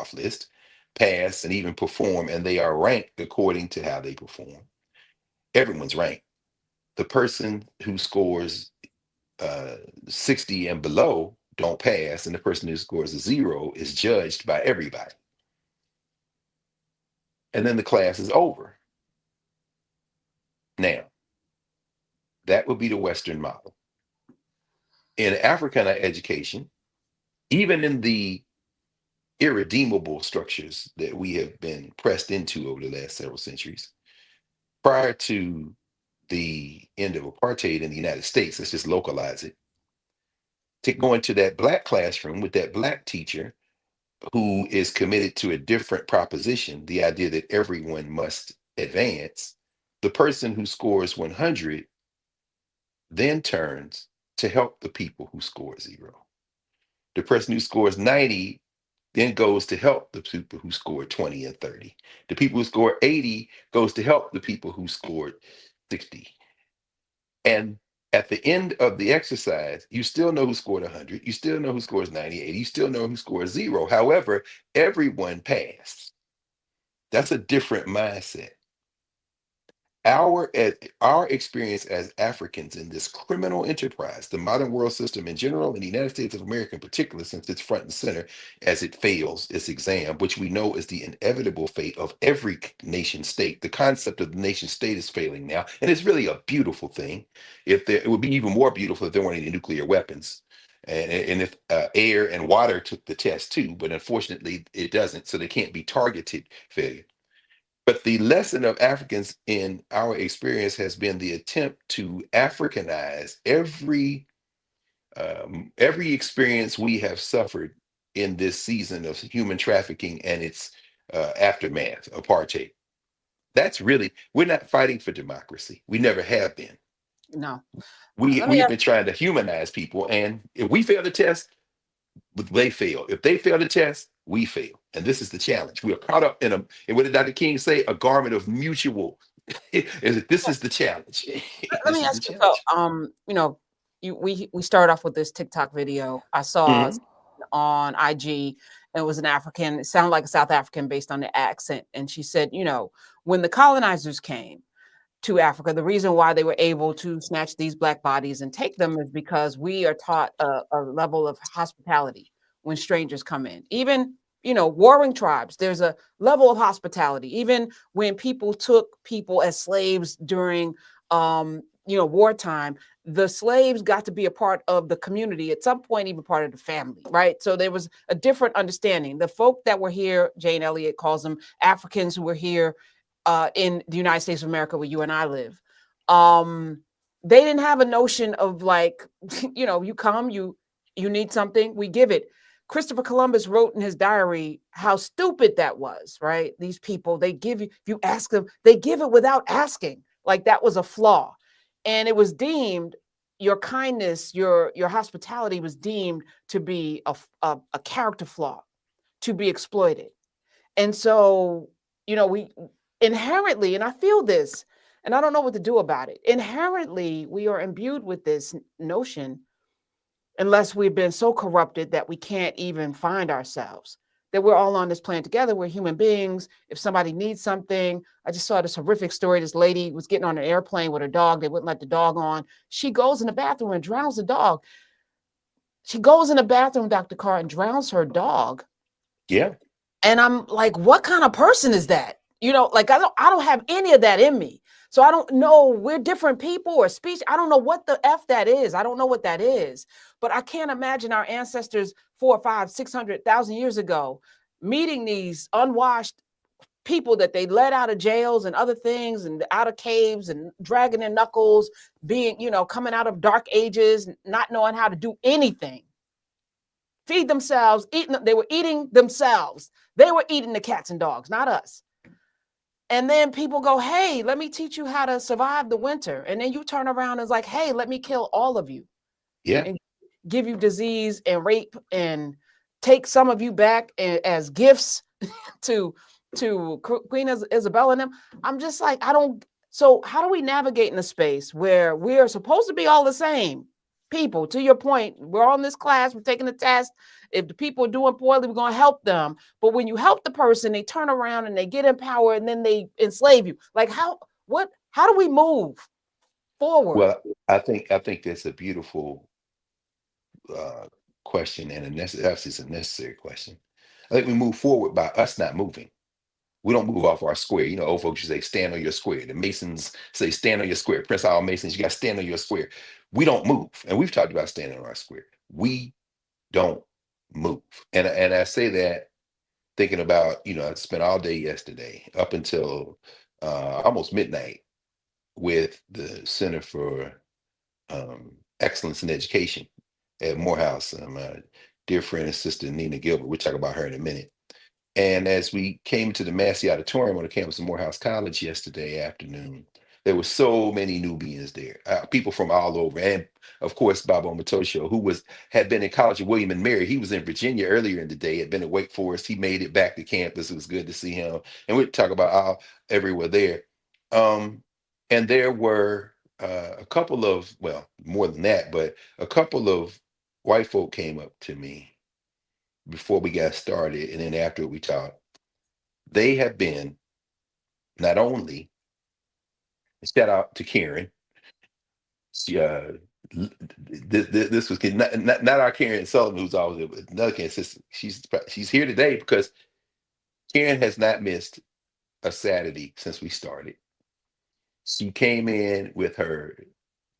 cutoff list, pass, and even perform, and they are ranked according to how they perform. Everyone's ranked. The person who scores uh, 60 and below don't pass, and the person who scores a zero is judged by everybody. And then the class is over. Now, that would be the Western model. In Africana education, even in the irredeemable structures that we have been pressed into over the last several centuries, prior to the end of apartheid in the United States, let's just localize it, to go into that black classroom with that black teacher who is committed to a different proposition, the idea that everyone must advance, the person who scores 100 then turns to help the people who score zero. The person who scores 90 then goes to help the people who scored 20 and 30. The people who score 80 goes to help the people who scored 60. And at the end of the exercise, you still know who scored 100, you still know who scores 90, 80, you still know who scores zero. However, everyone passed. That's a different mindset. Our experience as Africans in this criminal enterprise, the modern world system in general, and the United States of America in particular, since it's front and center as it fails its exam, which we know is the inevitable fate of every nation state. The concept of the nation state is failing now, and it's really a beautiful thing. It would be even more beautiful if there weren't any nuclear weapons, and if air and water took the test too. But unfortunately, it doesn't, so they can't be targeted failure. But the lesson of Africans in our experience has been the attempt to Africanize every experience we have suffered in this season of human trafficking and its aftermath, apartheid. That's really, we're not fighting for democracy. We never have been. No. Let me We've ask. been trying to humanize people, and if we fail the test, they fail. If they fail the test, we fail. And this is the challenge. We are caught up in and what did Dr. King say? A garment of mutual. This is the challenge. Let This me is the ask you. So, challenge. we started off with this TikTok video. I saw Mhm. on IG. It was an African. It sounded like a South African based on the accent, and she said, when the colonizers came to Africa, the reason why they were able to snatch these black bodies and take them is because we are taught a level of hospitality when strangers come in. Even, warring tribes, there's a level of hospitality. Even when people took people as slaves during, wartime, the slaves got to be a part of the community at some point, even part of the family, right? So there was a different understanding. The folk that were here, Jane Elliott calls them Africans who were here in the United States of America, where you and I live. They didn't have a notion of like, you come, you need something, we give it. Christopher Columbus wrote in his diary how stupid that was, right? These people, they give you, if you ask them, they give it without asking. Like that was a flaw. And it was deemed, your kindness, your hospitality was deemed to be a character flaw, to be exploited. And so, we inherently, and I feel this, and I don't know what to do about it. Inherently, we are imbued with this notion, unless we've been so corrupted that we can't even find ourselves, that we're all on this planet together. We're human beings. If somebody needs something, I just saw this horrific story. This lady was getting on an airplane with her dog. They wouldn't let the dog on. She goes in the bathroom and drowns the dog. She goes in the bathroom, Dr. Carr, and drowns her dog. Yeah. And I'm like, what kind of person is that? Like I don't have any of that in me. So I don't know, we're different people or speech. I don't know what the F that is. I don't know what that is. But I can't imagine our ancestors 400, 500, 600,000 years ago meeting these unwashed people that they let out of jails and other things and out of caves and dragging their knuckles, being, coming out of dark ages, not knowing how to do anything, feed themselves, eating. They were eating themselves. They were eating the cats and dogs, not us. And then people go, hey, let me teach you how to survive the winter. And then you turn around and it's like, hey, let me kill all of you Yeah. and give you disease and rape and take some of you back as gifts to Queen Isabella and them. I'm just like, I don't. So how do we navigate in a space where we are supposed to be all the same? people. To your point, we're all in this class, we're taking the test. If the people are doing poorly, we're going to help them. But when you help the person, they turn around and they get in power and then they enslave you. Like how do we move forward? Well, I think that's a beautiful uh, question, and that's a necessary question. I think we move forward by us not moving. We don't move off our square. You know, old folks you say stand on your square. The Masons say stand on your square. Prince Hall Masons, you got to stand on your square. We don't move, and we've talked about standing on our square. We don't move, and I say that thinking about, I spent all day yesterday up until almost midnight with the Center for Excellence in Education at Morehouse. My dear friend and sister Nina Gilbert. We'll talk about her in a minute. And as we came to the Massey Auditorium on the campus of Morehouse College yesterday afternoon, there were so many Nubians there, people from all over, and of course Babo Matosho, who had been in college with William and Mary. He was in Virginia earlier in the day, had been at Wake Forest. He made it back to campus. It was good to see him, and we talk about all everywhere there. Um, and there were a couple of, well, more than that, but a couple of white folk came up to me before we got started, and then after we talked. They have been not only, shout out to Karen. She this was not our Karen Sullivan, who's always there, but another Karen sister. She's here today because Karen has not missed a Saturday since we started. She came in with her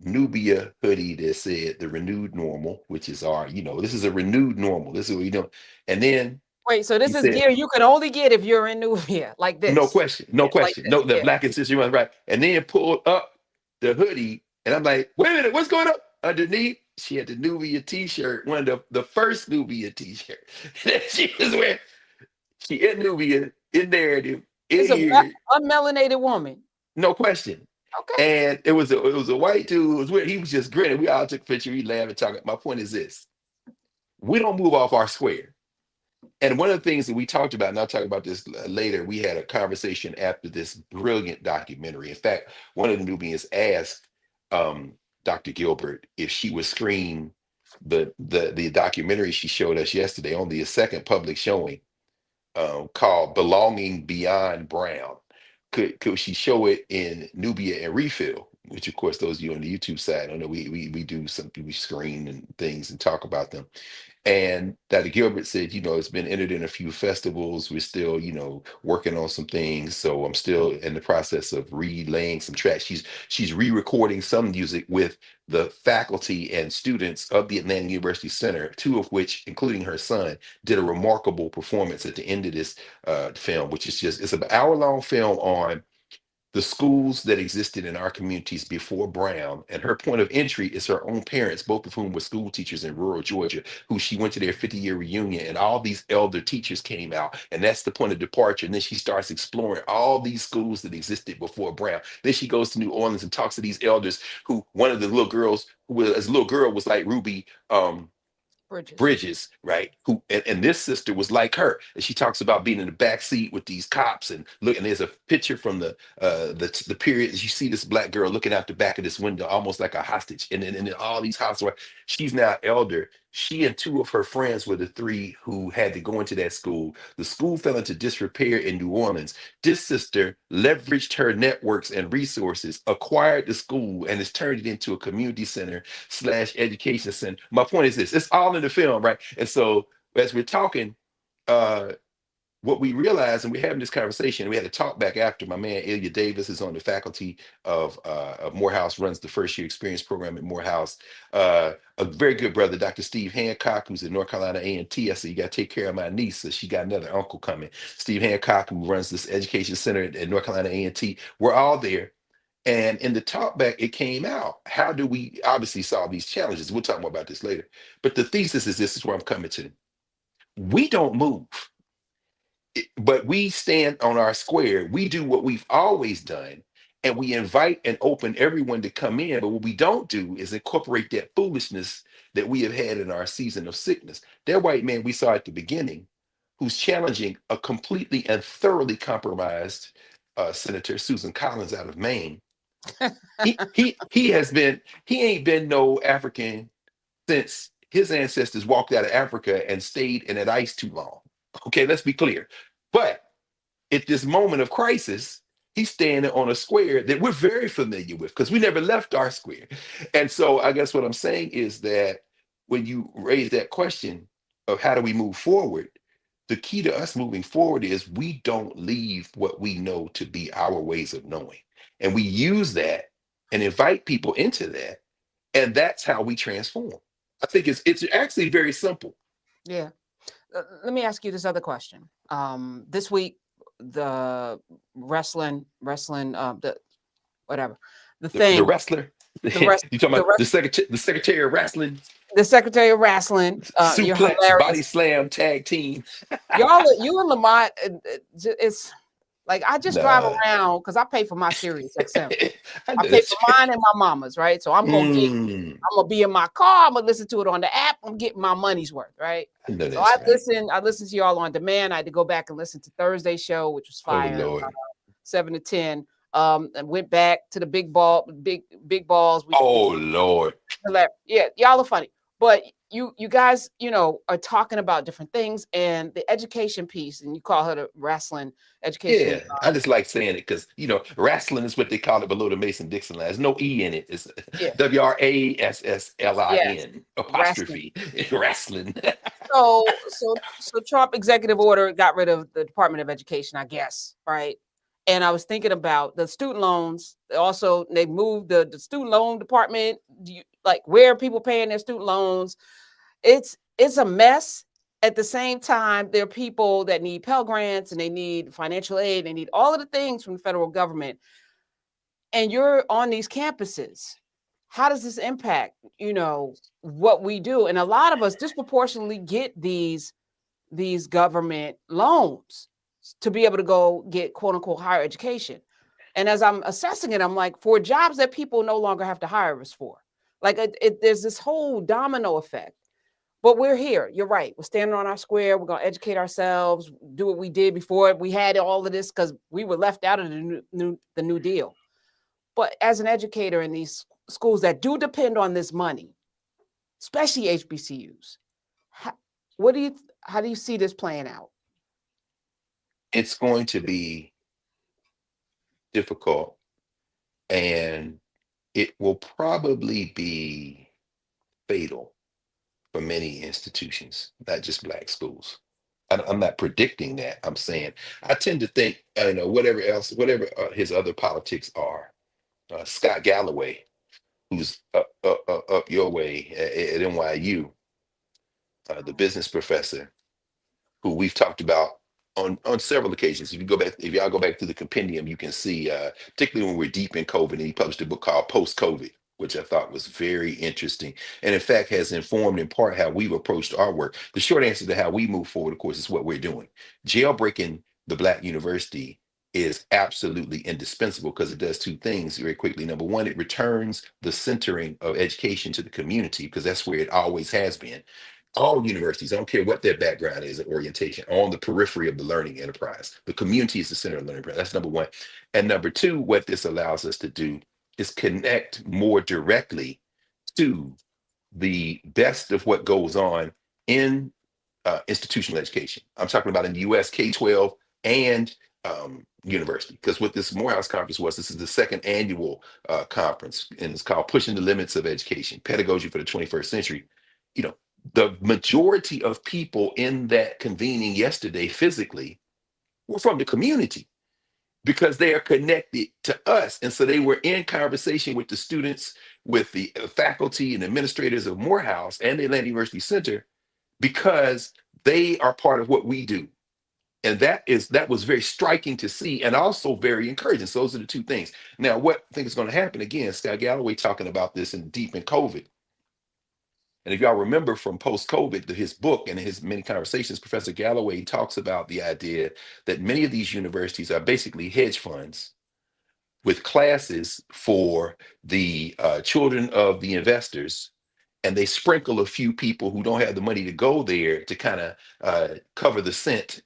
Nubia hoodie that said the renewed normal, which is our, this is a renewed normal. This is what we do. And then Wait, so she this is said, gear you can only get if you're in Nubia, like no this. question, no Yeah, like question. this. No, the Yeah. black and sister was right. And then pulled up the hoodie, and I'm like, wait a minute, what's going on? Underneath, she had the Nubia t-shirt, one of the first Nubia t-shirt that she was wearing. She in Nubia, in narrative, in It's a black, here, unmelanated woman. no question. Okay. And it was a white dude who was weird. He was just grinning. We all took a picture, we laughed and talking. My point is this: we don't move off our square. And one of the things that we talked about, and I'll talk about this later, we had a conversation after this brilliant documentary. In fact, one of the Nubians asked Dr. Gilbert if she would screen the documentary she showed us yesterday, only a second public showing, called Belonging Beyond Brown. Could she show it in Nubia and Refill? Which, of course, those of you on the YouTube side, I know we do something, we screen and things and talk about them. And Dr. Gilbert said, it's been entered in a few festivals. We're still, working on some things. So I'm still in the process of relaying some tracks. She's re-recording some music with the faculty and students of the Atlanta University Center, two of which, including her son, did a remarkable performance at the end of this film, which is it's an hour-long film on the schools that existed in our communities before Brown. And her point of entry is her own parents, both of whom were school teachers in rural Georgia, who she went to their 50-year reunion, and all these elder teachers came out. And that's the point of departure. And then she starts exploring all these schools that existed before Brown. Then she goes to New Orleans and talks to these elders who, one of the little girls, who was, as a little girl, was like Ruby. Bridges. Bridges, right? Who and this sister was like her, and she talks about being in the back seat with these cops, and look, and there's a picture from the period. You see this black girl looking out the back of this window, almost like a hostage, and then all these hostages. She's now elder. She and two of her friends were the three who had to go into that school. The school fell into disrepair in New Orleans. This sister leveraged her networks and resources, acquired the school, and has turned it into a community center slash education center. My point is this: it's all in the film, right? And so as we're talking, uh, what we realized, and we're having this conversation, we had to talk back after. My man Ilya Davis is on the faculty of Morehouse, runs the first year experience program at Morehouse. A very good brother, Dr. Steve Hancock, who's at North Carolina A&T. I said, you got to take care of my niece. So she got another uncle coming. Steve Hancock, who runs this education center at North Carolina A&T. We're all there. And in the talkback, it came out. How do we obviously solve these challenges? We'll talk more about this later. But the thesis is this is where I'm coming to. We don't move, but we stand on our square. We do what we've always done, and we invite and open everyone to come in. But what we don't do is incorporate that foolishness that we have had in our season of sickness. That white man we saw at the beginning, who's challenging a completely and thoroughly compromised Senator Susan Collins out of Maine. He ain't been no African since his ancestors walked out of Africa and stayed in that ice too long. Okay, let's be clear. But at this moment of crisis, he's standing on a square that we're very familiar with because we never left our square. And so I guess what I'm saying is that when you raise that question of how do we move forward, the key to us moving forward is we don't leave what we know to be our ways of knowing. And we use that and invite people into that. And that's how we transform. I think it's actually very simple. Yeah. Let me ask you this other question. This week, the wrestling, the whatever, the The thing, wrestler, you the rest, talking the about rest, the secretary of wrestling, the Secretary of Wrestling. You're suplex, body hilarious. slam, tag team. Y'all, you and Lamont, it's like I just drive Nah, around because I pay for my Sirius XM. I I know pay that's for right. mine and my mama's, right? So Mm, I'm gonna be in my car, I'm gonna listen to it on the app, I'm getting my money's worth, right? I know So that's right. I listened to y'all on demand. I had to go back and listen to Thursday's show, which was Oh fire, Lord. 7 to 10. And went back to the big balls. Oh Lord. Yeah, y'all are funny. But you guys, are talking about different things and the education piece, and you call her the wrestling education. Yeah, I just like saying it because wrestling is what they call it below the Mason Dixon line. There's no E in it. It's Yeah, yes, WRASSLIN wrestling. apostrophe wrestling. So Trump executive order got rid of the Department of Education, I guess, right? And I was thinking about the student loans. Also, they moved the student loan department. Like, where are people paying their student loans? It's a mess. At the same time, there are people that need Pell Grants and they need financial aid. They need all of the things from the federal government. And you're on these campuses. How does this impact, what we do? And a lot of us disproportionately get these government loans to be able to go get quote unquote higher education. And as I'm assessing it, I'm like, for jobs that people no longer have to hire us for, like there's this whole domino effect. But we're here. You're right. We're standing on our square. We're going to educate ourselves, do what we did before we had all of this because we were left out of the new deal. But as an educator in these schools that do depend on this money, especially HBCUs, how, how do you see this playing out? It's going to be difficult, and it will probably be fatal for many institutions, not just Black schools. I'm not predicting that. I'm saying I tend to think, whatever else, whatever his other politics are. Scott Galloway, who's up your way at NYU, the business professor, who we've talked about on several occasions. If you go back, if y'all go back through the compendium, you can see, particularly when we're deep in COVID, and he published a book called Post COVID, which I thought was very interesting, and in fact has informed in part how we've approached our work. The short answer to how we move forward, of course, is what we're doing. Jailbreaking the Black university is absolutely indispensable because it does two things very quickly. Number one, it returns the centering of education to the community because that's where it always has been. All universities, I don't care what their background is and orientation, are on the periphery of the learning enterprise. The community is the center of the learning enterprise. That's number one. And number two, what this allows us to do is connect more directly to the best of what goes on in institutional education. I'm talking about in the US, K-12 and university. Because what this Morehouse conference was, this is the second annual conference, and it's called Pushing the Limits of Education, Pedagogy for the 21st Century. You know, the majority of people in that convening yesterday physically were from the community because they are connected to us. And so they were in conversation with the students, with the faculty and administrators of Morehouse and the Atlanta University Center because they are part of what we do. And that was very striking to see and also very encouraging. So those are the two things. Now, what I think is going to happen again, Scott Galloway talking about this in deep in COVID. And if y'all remember from post-COVID, his book and his many conversations, Professor Galloway talks about the idea that many of these universities are basically hedge funds with classes for the children of the investors, and they sprinkle a few people who don't have the money to go there to kind of cover the scent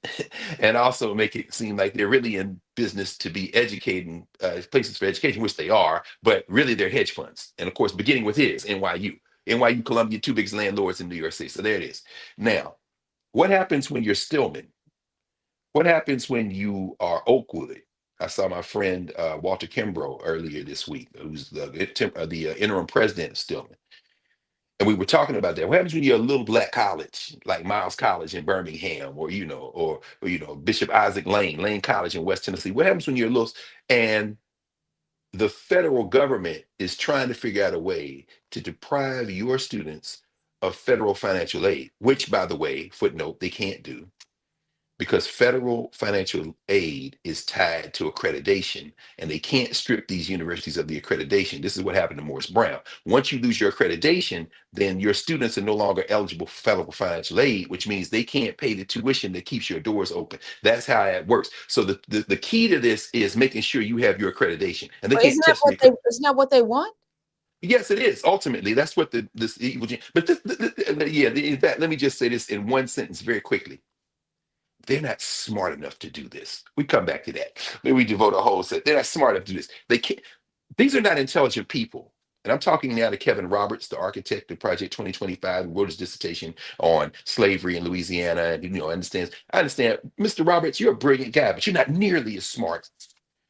and also make it seem like they're really in business to be educating places for education, which they are, but really they're hedge funds. And of course, beginning with his NYU. NYU, Columbia, two biggest landlords in New York City. So there it is. Now, what happens when you're Stillman? What happens when you are Oakwood? I saw my friend Walter Kimbrough earlier this week, who's the interim president of Stillman. And we were talking about that. What happens when you're a little black college, like Miles College in Birmingham, or Bishop Isaac Lane College in West Tennessee? What happens when you're a little and the federal government is trying to figure out a way to deprive your students of federal financial aid, which, by the way, footnote, they can't do because federal financial aid is tied to accreditation and they can't strip these universities of the accreditation. This is what happened to Morris Brown. Once you lose your accreditation, then your students are no longer eligible for federal financial aid, which means they can't pay the tuition that keeps your doors open. That's how it works. So the key to this is making sure you have your accreditation, and they But can't touch the isn't that what they want? Yes, it is. Ultimately, that's what this evil gene. But in fact, let me just say this in one sentence very quickly. They're not smart enough to do this. We come back to that. Maybe we devote a whole set. They're not smart enough to do this. They can't. These are not intelligent people. And I'm talking now to Kevin Roberts, the architect of Project 2025, who wrote his dissertation on slavery in Louisiana. And I understand, Mr. Roberts, you're a brilliant guy, but you're not nearly as smart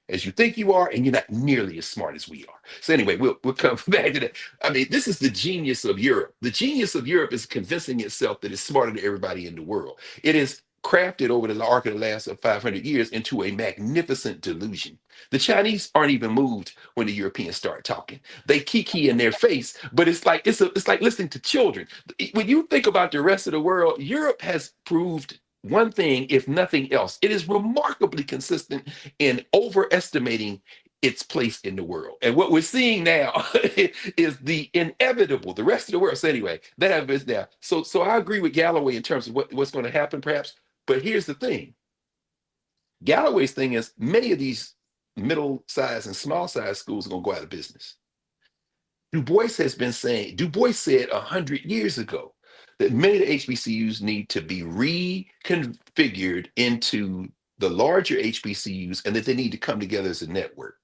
as you think you are, and you're not nearly as smart as we are. So anyway, we'll come back to that. I mean, this is the genius of Europe. The genius of Europe is convincing itself that it's smarter than everybody in the world. It is crafted over the arc of the last 500 years into a magnificent delusion. The Chinese aren't even moved when the Europeans start talking. They kiki in their face, but it's like listening to children. When you think about the rest of the world, Europe has proved one thing, if nothing else. It is remarkably consistent in overestimating its place in the world. And what we're seeing now is the inevitable, the rest of the world. So anyway, that happens now. So I agree with Galloway in terms of what's going to happen, perhaps. But here's the thing. Galloway's thing is many of these middle-sized and small-sized schools are going to go out of business. Du Bois said 100 years ago that many of the HBCUs need to be reconfigured into the larger HBCUs and that they need to come together as a network.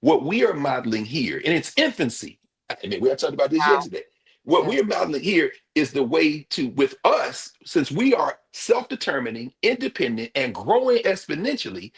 What we are modeling here in its infancy, I mean, we talked about this Wow. yesterday. What Yeah. we're modeling here is the way to, with us, since we are self-determining, independent, and growing exponentially,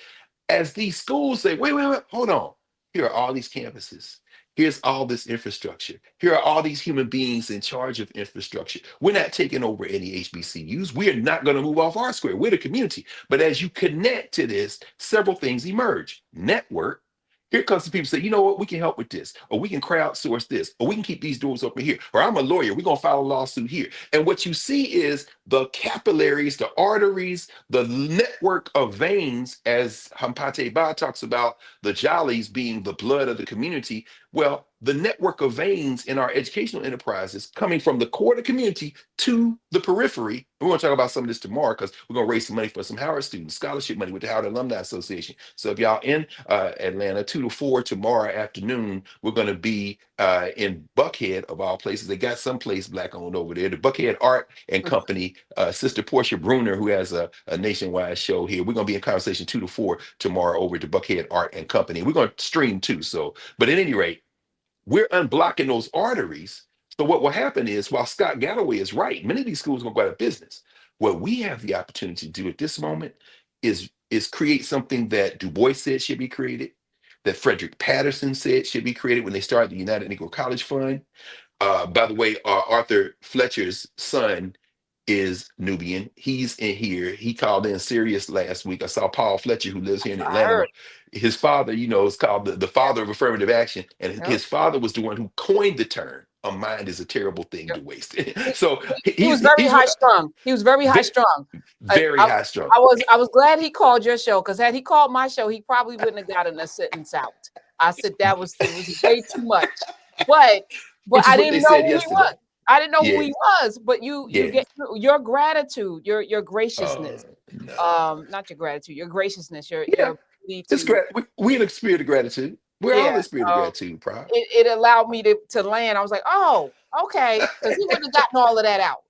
as these schools say, wait, hold on. Here are all these campuses. Here's all this infrastructure. Here are all these human beings in charge of infrastructure. We're not taking over any HBCUs. We are not going to move off our square. We're the community. But as you connect to this, several things emerge. Network. Here comes the people say, you know what, we can help with this, or we can crowdsource this, or we can keep these doors open here, or I'm a lawyer, we're gonna file a lawsuit here. And what you see is the capillaries, the arteries, the network of veins, as Hampate Ba talks about the jollies being the blood of the community. Well, the network of veins in our educational enterprises coming from the core of the community to the periphery. We're going to talk about some of this tomorrow because we're going to raise some money for some Howard students, scholarship money with the Howard Alumni Association. So if y'all in Atlanta, 2 to 4 tomorrow afternoon, we're going to be in Buckhead, of all places. They got some place black owned over there. The Buckhead Art and Company, Sister Portia Bruner, who has a nationwide show here. We're going to be in conversation 2 to 4 tomorrow over to Buckhead Art and Company. We're going to stream too. So, but at any rate, we're unblocking those arteries. So what will happen is, while Scott Galloway is right, many of these schools are going to go out of business. What we have the opportunity to do at this moment is create something that Du Bois said should be created, that Frederick Patterson said should be created when they started the United Negro College Fund. By the way, Arthur Fletcher's son is Nubian. He's in here. He called in serious last week. I saw Paul Fletcher, who lives here in I Atlanta. heard. His father, is called the father of affirmative action. And Yep. his father was the one who coined the term, a mind is a terrible thing Yep. to waste. He, So he was very he's high strung. He was very high ve- strung. I, very I, high strung. I was glad he called your show, because had he called my show, he probably wouldn't have gotten a sentence out. I said it was way too much. But Which is I what they didn't know said who he was. yesterday. I didn't know who Yeah. he was. But you Yeah. get your gratitude, your graciousness, No. not your gratitude, your graciousness, Yeah. your ability It's to, we in a spirit of gratitude. We're all yeah. in a spirit of gratitude, Pride. It allowed me to land. I was like, oh, okay, because he wouldn't have gotten all of that out,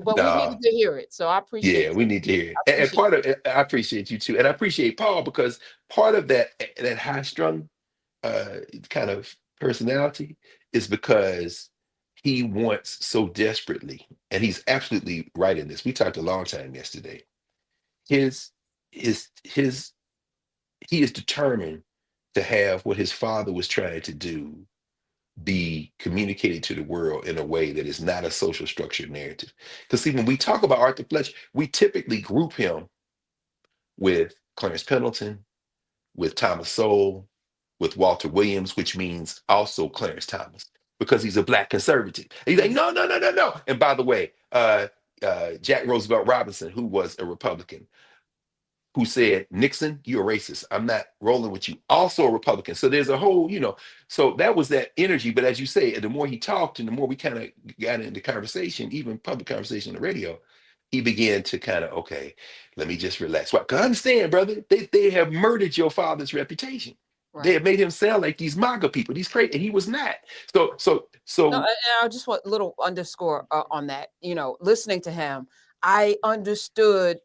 but we needed No. to hear it. So I appreciate Yeah, we need to hear I it. And appreciate part of it, I appreciate you too. And I appreciate Paul because part of that high strung kind of personality is because he wants so desperately, and he's absolutely right in this. We talked a long time yesterday. His his he is determined to have what his father was trying to do be communicated to the world in a way that is not a social structured narrative. Because see, when we talk about Arthur Fletcher, we typically group him with Clarence Pendleton, with Thomas Sowell, with Walter Williams, which means also Clarence Thomas, because he's a black conservative. And he's like, no, no, no, no, no. And by the way, Jack Roosevelt Robinson, who was a Republican, who said, Nixon, you're a racist. I'm not rolling with you. Also a Republican. So there's a whole, so that was that energy. But as you say, the more he talked and the more we kind of got into conversation, even public conversation on the radio, he began to kind of, okay, let me just relax. Well, 'cause understand, brother, they have murdered your father's reputation. They Right. have made him sound like these MAGA people, these crazy, and he was not. No, So, and I just want a little underscore on that. Listening to him, I understood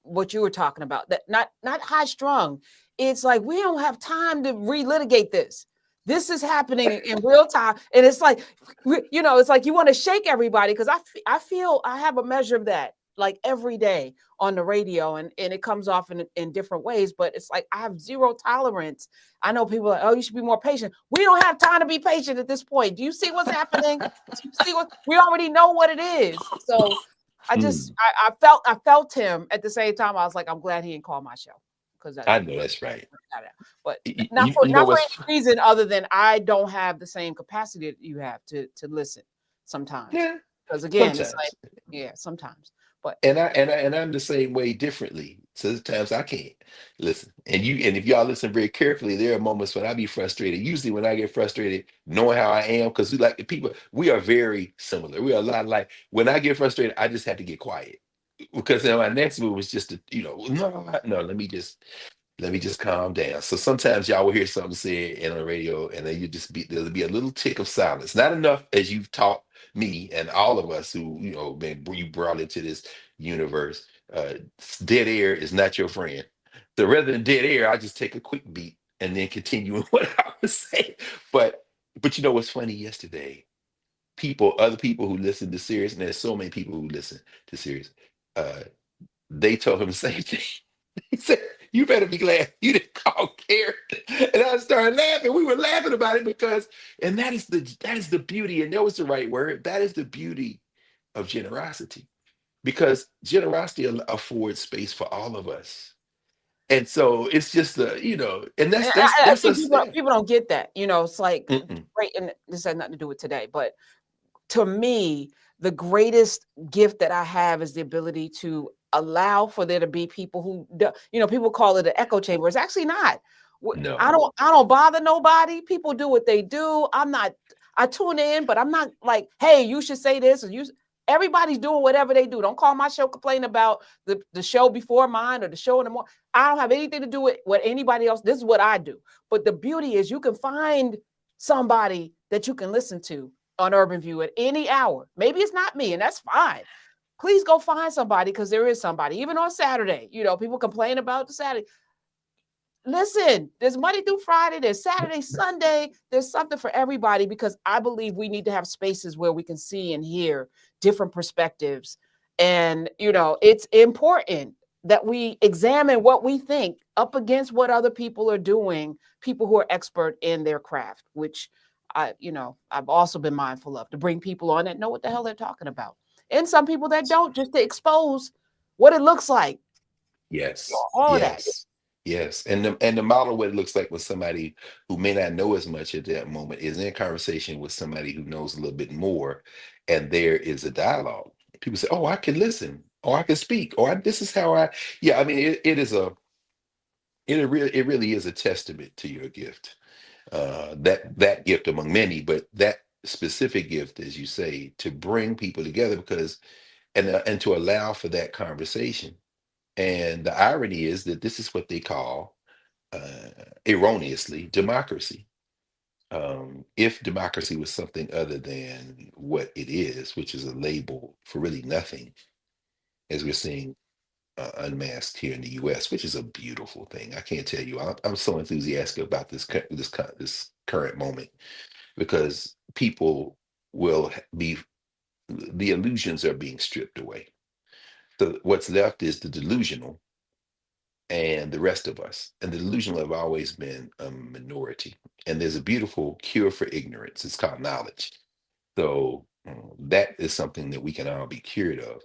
what you were talking about. That not high strung. It's like we don't have time to relitigate this. This is happening in real time, and it's like it's like you want to shake everybody because I feel I have a measure of that like every day on the radio, and it comes off in different ways. But it's like I have zero tolerance. I know people are like, oh, you should be more patient. We don't have time to be patient at this point. Do you see what's happening? Do you see what we already know what it is? So I just mm, I felt him at the same time. I was like, I'm glad he didn't call my show because I know that's right. but not You, for you know any what's, reason other than I don't have the same capacity that you have to listen sometimes. yeah, Because again, it's like sometimes. sometimes. But And I'm the same way differently. Sometimes I can't listen. And if y'all listen very carefully, there are moments when I be frustrated. Usually when I get frustrated, knowing how I am, because we like the people, we are very similar. We are a lot like when I get frustrated, I just have to get quiet. Because then my next move is just to, no, no, let me just calm down. So sometimes y'all will hear something said on the radio, and then there'll be a little tick of silence. Not enough as you've taught me and all of us who been you brought into this universe. Dead air is not your friend. So rather than dead air, I just take a quick beat and then continue with what I was saying. But you know what's funny? Yesterday, other people who listen to Sirius, and there's so many people who listen to Sirius, uh, they told him the same thing. He said, "You better be glad you didn't call Carr." And I started laughing. We were laughing about it and that is the beauty, and that was the right word. That is the beauty of generosity, because generosity affords space for all of us. And so it's just and and that's I, that's I that's think us. people people don't get that. It's like Mm-mm. great, and this has nothing to do with today, but to me, the greatest gift that I have is the ability to allow for there to be people who, people call it an echo chamber. It's actually not. I No. don't bother nobody. People do what they do. I'm not. I tune in, but I'm not like, hey, you should say this, or you. Everybody's doing whatever they do. Don't call my show complaining about the show before mine or the show in the morning. I don't have anything to do with what anybody else. This is what I do. But the beauty is you can find somebody that you can listen to on Urban View at any hour. Maybe it's not me, and that's fine. Please go find somebody because there is somebody. Even on Saturday, people complain about the Saturday. Listen, there's Monday through Friday, there's Saturday, Sunday, there's something for everybody because I believe we need to have spaces where we can see and hear different perspectives. And, it's important that we examine what we think up against what other people are doing, people who are expert in their craft, which I've also been mindful of to bring people on that know what the hell they're talking about. And some people that don't, just to expose what it looks like, Yes, all of that. yes, yes. And the model what it looks like with somebody who may not know as much at that moment is in conversation with somebody who knows a little bit more, and there is a dialogue. People say, "Oh, I can listen, or I can speak, or this is how I." Yeah, I mean, it really is a testament to your gift. That gift among many, but that specific gift, as you say, to bring people together and to allow for that conversation. And the irony is that this is what they call, uh, erroneously, democracy. If democracy was something other than what it is, which is a label for really nothing, as we're seeing unmasked here in the U.S., which is a beautiful thing. I can't tell you. I'm so enthusiastic about this current moment because people. will be, the illusions are being stripped away. So what's left is the delusional and the rest of us. And the delusional have always been a minority. And there's a beautiful cure for ignorance. It's called knowledge. So that is something that we can all be cured of.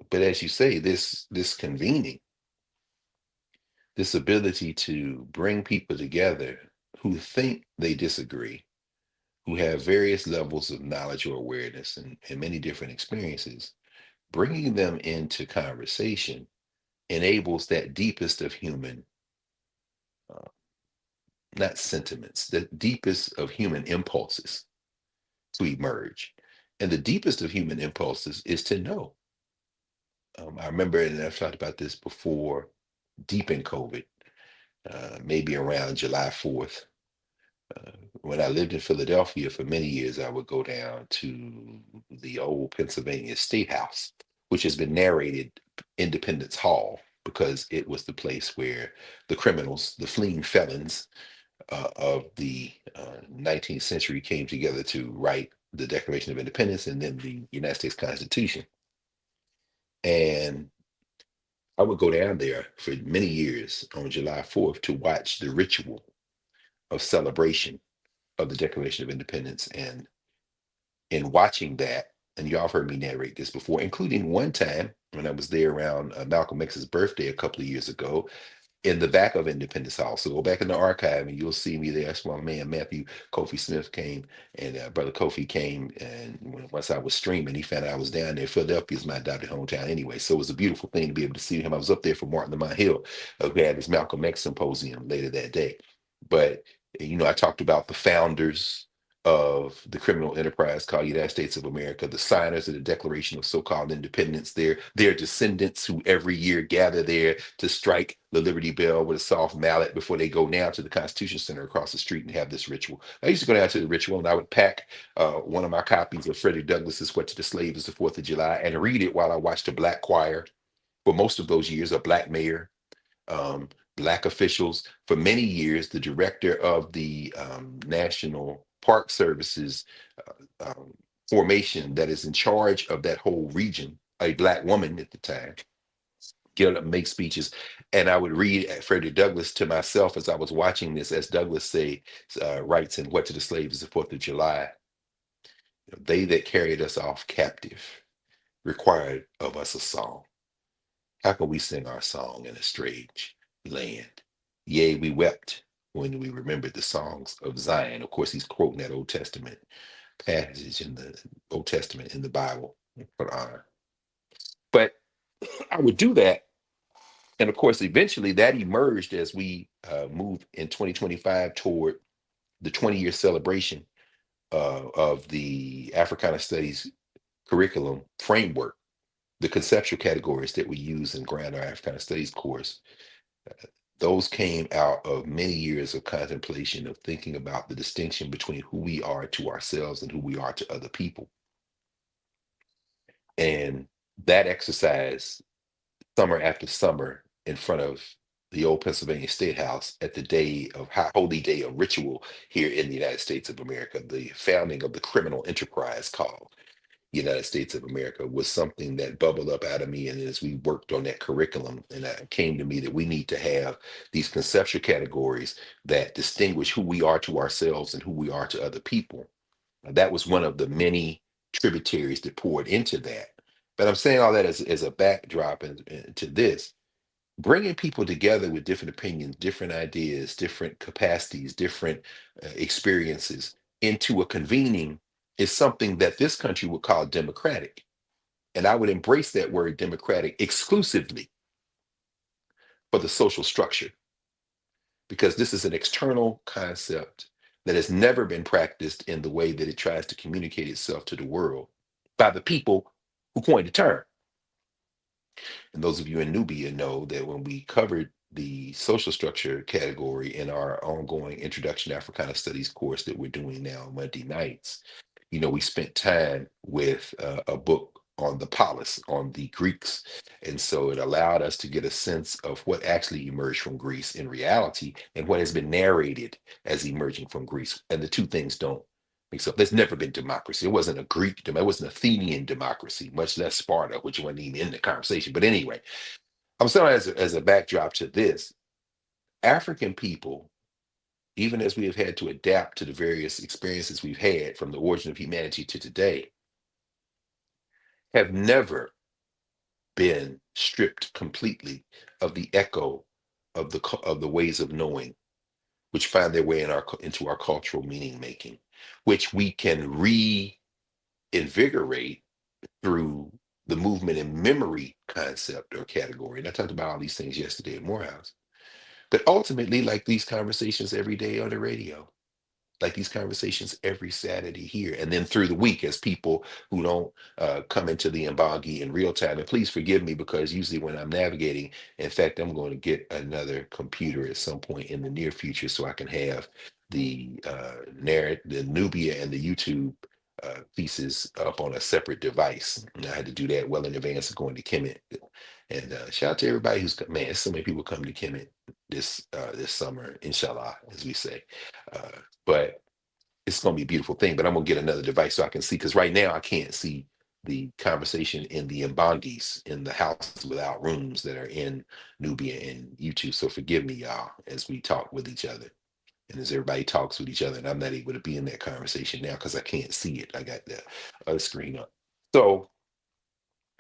But as you say, this convening, this ability to bring people together who think they disagree, who have various levels of knowledge or awareness and many different experiences, bringing them into conversation enables that deepest of human, uh, not sentiments, the deepest of human impulses to emerge. And the deepest of human impulses is to know. I remember, and I've talked about this before, deep in COVID, maybe around July 4th. Uh, when I lived in Philadelphia for many years, I would go down to the old Pennsylvania State House, which has been narrated Independence Hall because it was the place where the criminals, the fleeing felons of the 19th century came together to write the Declaration of Independence and then the United States Constitution. And I would go down there for many years on July 4th to watch the ritual of celebration of the Declaration of Independence. And in watching that, and y'all have heard me narrate this before, including one time when I was there around Malcolm X's birthday a couple of years ago, in the back of Independence Hall. So go back in the archive and you'll see me there. That's my man Matthew Kofi Smith came, and brother Kofi came, and once I was streaming, he found out I was down there. Philadelphia is my adopted hometown anyway, so it was a beautiful thing to be able to see him. I was up there for Martin Lamont Hill. We had this Malcolm X symposium later that day, but I talked about the founders of the criminal enterprise called United States of America, the signers of the Declaration of so-called Independence, their descendants who every year gather there to strike the Liberty Bell with a soft mallet before they go now to the Constitution Center across the street and have this ritual. I used to go down to the ritual and I would pack one of my copies of Frederick Douglass's What to the Slave is the Fourth of July and read it while I watched a black choir for most of those years, a black mayor, um, black officials. For many years, the director of the National Park Services formation that is in charge of that whole region, a black woman at the time, get up and make speeches. And I would read Frederick Douglass to myself as I was watching this, as Douglass writes in What to the Slave is the Fourth of July. They that carried us off captive required of us a song. How can we sing our song in a strange land? Yea, we wept when we remembered the songs of Zion. Of course, he's quoting that Old Testament passage in the Old Testament in the Bible, Quran. But I would do that. And of course, eventually that emerged as we moved in 2025 toward the 20-year celebration of the Africana Studies curriculum framework, the conceptual categories that we use in ground our Africana Studies course. Those came out of many years of contemplation of thinking about the distinction between who we are to ourselves and who we are to other people. And that exercise, summer after summer, in front of the old Pennsylvania State House at the day of holy day of ritual here in the United States of America, the founding of the criminal enterprise called United States of America, was something that bubbled up out of me. And as we worked on that curriculum, and it came to me that we need to have these conceptual categories that distinguish who we are to ourselves and who we are to other people. That was one of the many tributaries that poured into that. But I'm saying all that as a backdrop and to this, bringing people together with different opinions, different ideas, different capacities, different experiences into a convening is something that this country would call democratic. And I would embrace that word democratic exclusively for the social structure, because this is an external concept that has never been practiced in the way that it tries to communicate itself to the world by the people who coined the term. And those of you in Nubia know that when we covered the social structure category in our ongoing Introduction to Africana Studies course that we're doing now on Monday nights, we spent time with a book on the polis, on the Greeks. And so it allowed us to get a sense of what actually emerged from Greece in reality and what has been narrated as emerging from Greece. And the two things don't So there's never been democracy. It wasn't a Greek democracy. It wasn't Athenian democracy, much less Sparta, which wasn't even in the conversation. But anyway, I'm saying as a backdrop to this, African people, even as we have had to adapt to the various experiences we've had from the origin of humanity to today, have never been stripped completely of the echo of the ways of knowing, which find their way into our cultural meaning making, which we can reinvigorate through the movement and memory concept or category. And I talked about all these things yesterday at Morehouse. But ultimately, like these conversations every day on the radio, like these conversations every Saturday here, and then through the week as people who don't come into the Embagi in real time. And please forgive me because usually when I'm navigating, in fact, I'm going to get another computer at some point in the near future so I can have the Nubia and the YouTube pieces up on a separate device. And I had to do that well in advance of going to Kemet. And shout out to everybody man, so many people come to Kemet this summer, inshallah, as we say. But it's going to be a beautiful thing. But I'm going to get another device so I can see, because right now I can't see the conversation in the Mbangis in the houses without rooms that are in Nubia and YouTube. So forgive me, y'all, as we talk with each other and as everybody talks with each other. And I'm not able to be in that conversation now because I can't see it. I got the other screen up. So,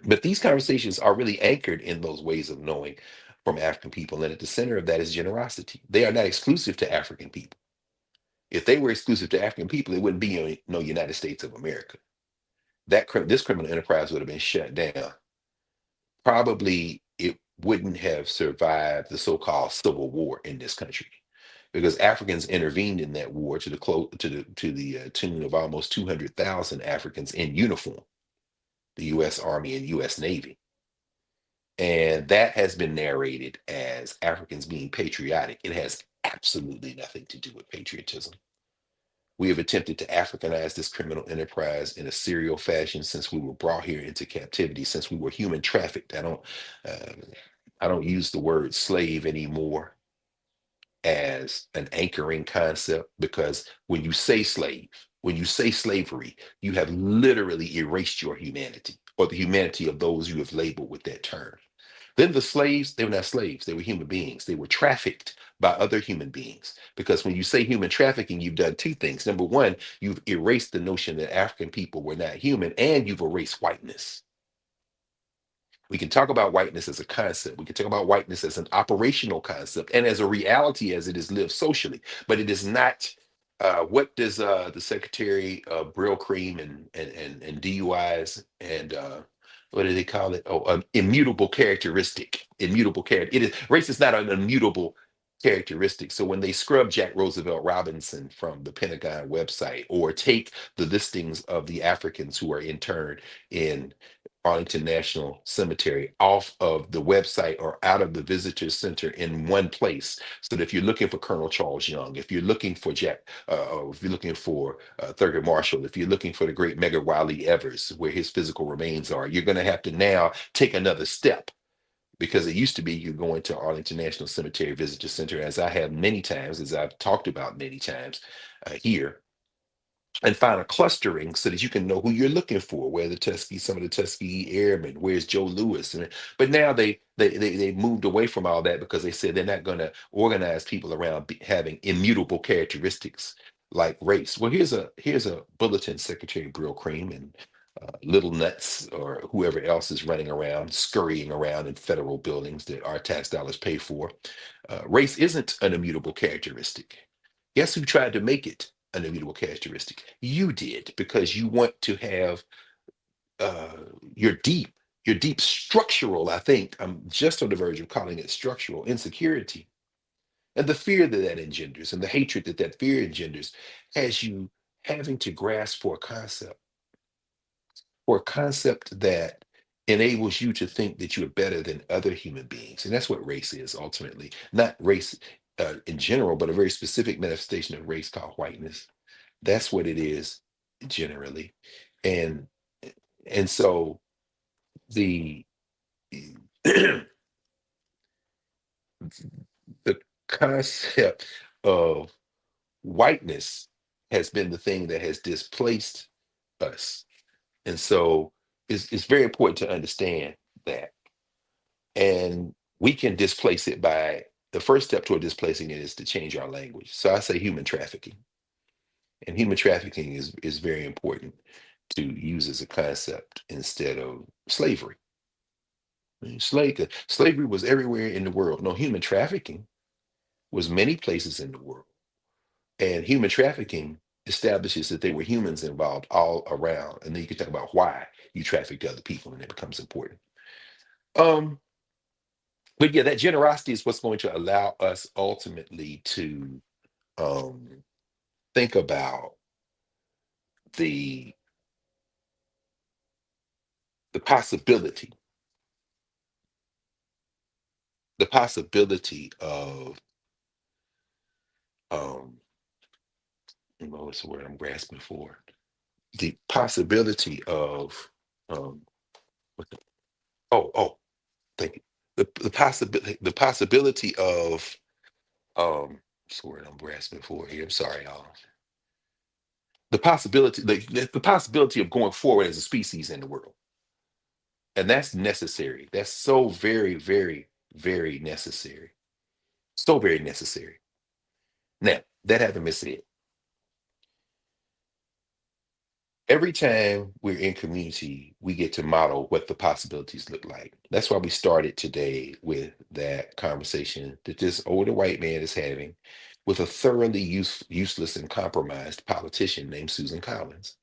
but these conversations are really anchored in those ways of knowing from African people. And at the center of that is generosity. They are not exclusive to African people. If they were exclusive to African people, it wouldn't be no United States of America. This criminal enterprise would have been shut down. Probably it wouldn't have survived the so-called civil war in this country, because Africans intervened in that war to the tune of almost 200,000 Africans in uniform, the U.S. Army and U.S. Navy. And that has been narrated as Africans being patriotic. It has absolutely nothing to do with patriotism. We have attempted to Africanize this criminal enterprise in a serial fashion since we were brought here into captivity, since we were human trafficked. Uh, I don't use the word slave anymore as an anchoring concept, because when you say slave, when you say slavery, you have literally erased your humanity or the humanity of those you have labeled with that term. Then the slaves, they were not slaves, they were human beings. They were trafficked by other human beings. Because when you say human trafficking, you've done two things. Number one, you've erased the notion that African people were not human, and you've erased whiteness. We can talk about whiteness as a concept. We can talk about whiteness as an operational concept and as a reality as it is lived socially. But it is not. What does the Secretary of Brill Cream and DUIs and what do they call it? Oh, immutable characteristic. Immutable character. It is race is not an immutable characteristic. So when they scrub Jack Roosevelt Robinson from the Pentagon website, or take the listings of the Africans who are interned in Arlington National Cemetery off of the website or out of the visitor center in one place. So that if you're looking for Colonel Charles Young, if you're looking for or if you're looking for Thurgood Marshall, if you're looking for the great Medgar Wiley Evers, where his physical remains are, you're going to have to now take another step. Because it used to be you go into Arlington National Cemetery Visitor Center, as I have many times, as I've talked about many times here, and find a clustering so that you can know who you're looking for. Where some of the Tuskegee Airmen, where's Joe Lewis? But now they moved away from all that because they said they're not going to organize people around having immutable characteristics like race. Well, here's a bulletin, Secretary Brill Cream and Little Nuts or whoever else is running around, scurrying around in federal buildings that our tax dollars pay for. Race isn't an immutable characteristic. Guess who tried to make it an immutable characteristic? You did, because you want to have uh, your deep, your deep structural, I think, I'm just on the verge of calling it structural insecurity, and the fear that engenders and the hatred that fear engenders, has you having to grasp for a concept that enables you to think that you're better than other human beings. And that's what race is ultimately. Not race in general, but a very specific manifestation of race called whiteness. That's what it is generally. And so the the concept of whiteness has been the thing that has displaced us. And so it's very important to understand that. And we can displace it by the first step toward displacing it is to change our language. So I say human trafficking. And human trafficking is very important to use as a concept instead of slavery. I mean, slavery was everywhere in the world. No, human trafficking was many places in the world. And human trafficking establishes that there were humans involved all around. And then you can talk about why you trafficked other people, and it becomes important. Um, but yeah, that generosity is what's going to allow us ultimately to um, think about the the possibility, the possibility of um, what's the word I'm grasping for? The possibility of what the, oh, thank you. The possibility of what's the word I'm grasping for here? I'm sorry, y'all. The possibility of going forward as a species in the world. And that's necessary. That's so very, very, very necessary. So very necessary. Now, that having been said, every time we're in community, we get to model what the possibilities look like. That's why we started today with that conversation that this older white man is having with a thoroughly useless and compromised politician named Susan Collins.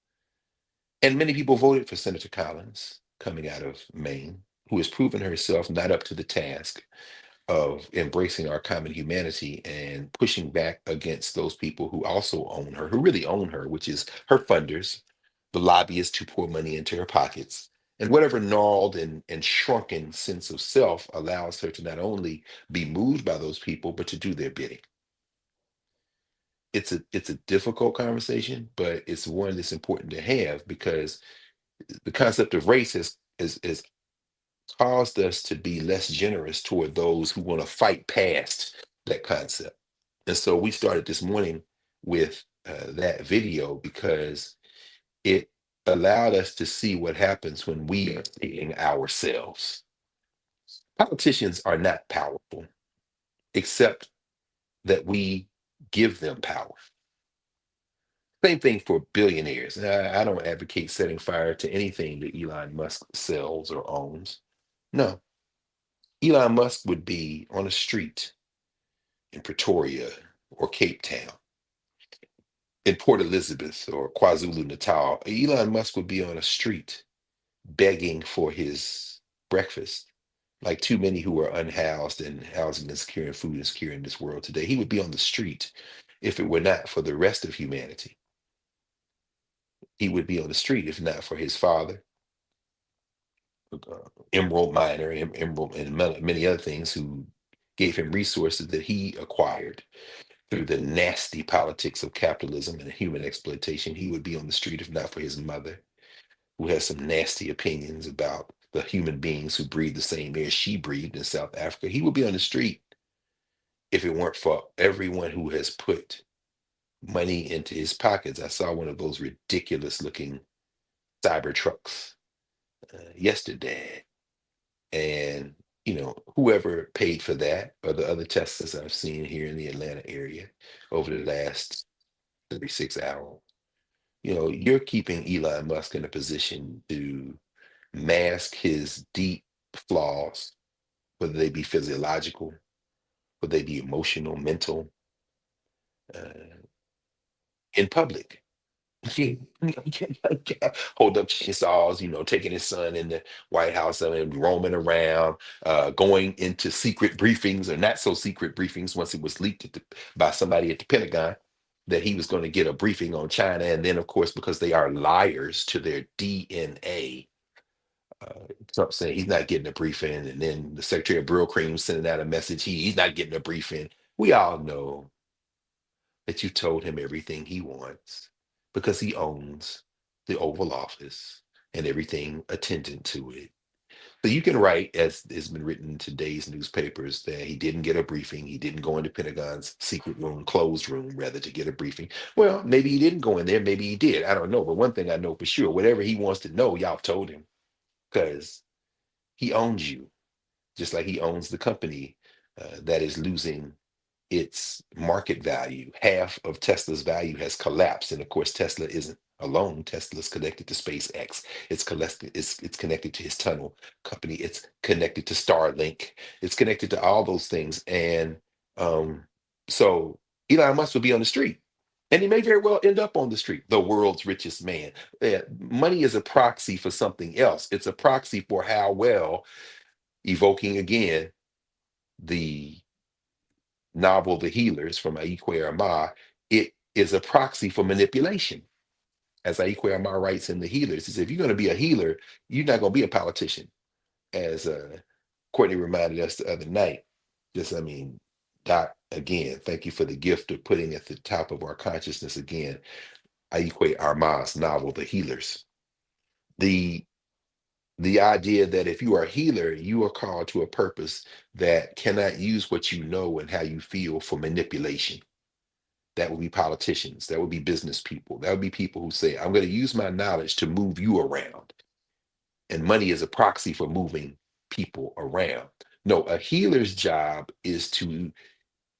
And many people voted for Senator Collins coming out of Maine, who has proven herself not up to the task of embracing our common humanity and pushing back against those people who also own her, who really own her, which is her funders, the lobbyists who pour money into her pockets. And whatever gnarled and shrunken sense of self allows her to not only be moved by those people, but to do their bidding. It's a difficult conversation, but it's one that's important to have because the concept of race has caused us to be less generous toward those who want to fight past that concept. And so we started this morning with that video because it allowed us to see what happens when we are seeing ourselves. Politicians are not powerful, except that we give them power. Same thing for billionaires. I don't advocate setting fire to anything that Elon Musk sells or owns. No, Elon Musk would be on a street in Pretoria or Cape Town, in Port Elizabeth or KwaZulu Natal. Elon Musk would be on a street begging for his breakfast, like too many who are unhoused and housing insecure and food insecure in this world today. He would be on the street if it were not for the rest of humanity. He would be on the street if not for his father, Emerald Miner, Emerald, and many other things who gave him resources that he acquired through the nasty politics of capitalism and human exploitation. He would be on the street if not for his mother, who has some nasty opinions about the human beings who breathe the same air she breathed in South Africa. He would be on the street if it weren't for everyone who has put money into his pockets. I saw one of those ridiculous looking cyber trucks yesterday. And, whoever paid for that or the other Teslas I've seen here in the Atlanta area over the last 36 hours, you're keeping Elon Musk in a position to mask his deep flaws, whether they be physiological, whether they be emotional, mental, uh, in public. Hold up chainsaws, taking his son in the White House and roaming around, going into secret briefings or not so secret briefings once it was leaked by somebody at the Pentagon that he was going to get a briefing on China. And then, of course, because they are liars to their DNA, Trump saying he's not getting a briefing. And then the Secretary of Brill Cream sending out a message, he's not getting a briefing. We all know that you told him everything he wants because he owns the Oval Office and everything attendant to it. So you can write, as has been written in today's newspapers, that he didn't get a briefing. He didn't go into Pentagon's secret room, closed room, rather, to get a briefing. Well, maybe he didn't go in there. Maybe he did. I don't know. But one thing I know for sure, whatever he wants to know, y'all told him, because he owns you, just like he owns the company that is losing its market value. Half of Tesla's value has collapsed. And of course, Tesla isn't alone. Tesla's connected to SpaceX. It's connected to his tunnel company. It's connected to Starlink. It's connected to all those things. And um, so Elon Musk will be on the street. And he may very well end up on the street, the world's richest man. Money is a proxy for something else. It's a proxy for how well, evoking again the novel The Healers from Aikwe Armah, it is a proxy for manipulation. As Aikwe Armah writes in The Healers, he says, if you're going to be a healer, you're not going to be a politician. As Courtney reminded us the other night, just, I mean, Doc, again, thank you for the gift of putting at the top of our consciousness again, Aikwe Armah's novel, The Healers. The the idea that if you are a healer, you are called to a purpose that cannot use what you know and how you feel for manipulation. That would be politicians. That would be business people. That would be people who say, I'm going to use my knowledge to move you around. And money is a proxy for moving people around. No, a healer's job is to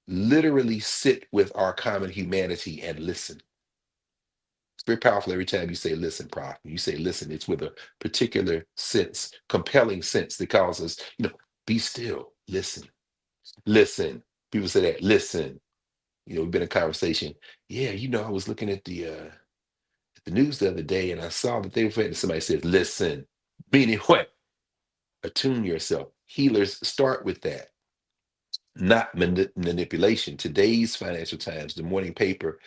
literally sit with our common humanity and listen. It's very powerful every time you say listen, Prof. You say listen, it's with a particular sense, compelling sense that causes, be still, listen, listen. People say that, listen. We've been in conversation. Yeah, I was looking at the news the other day and I saw that they were, and somebody said, listen, meaning what? Attune yourself. Healers start with that, not manipulation. Today's Financial Times, the morning paper,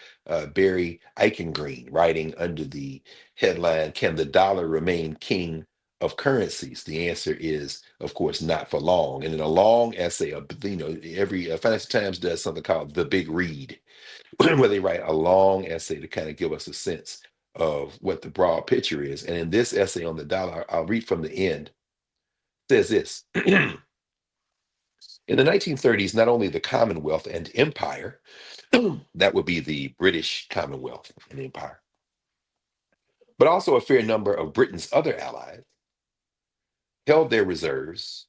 Barry Eichengreen, writing under the headline, Can the Dollar Remain King of Currencies? The answer is, of course, not for long. And in a long essay, every Financial Times does something called The Big Read, where they write a long essay to kind of give us a sense of what the broad picture is. And in this essay on the dollar, I'll read from the end, says this. In the 1930s, not only the Commonwealth and Empire, that would be the British Commonwealth and Empire, but also a fair number of Britain's other allies held their reserves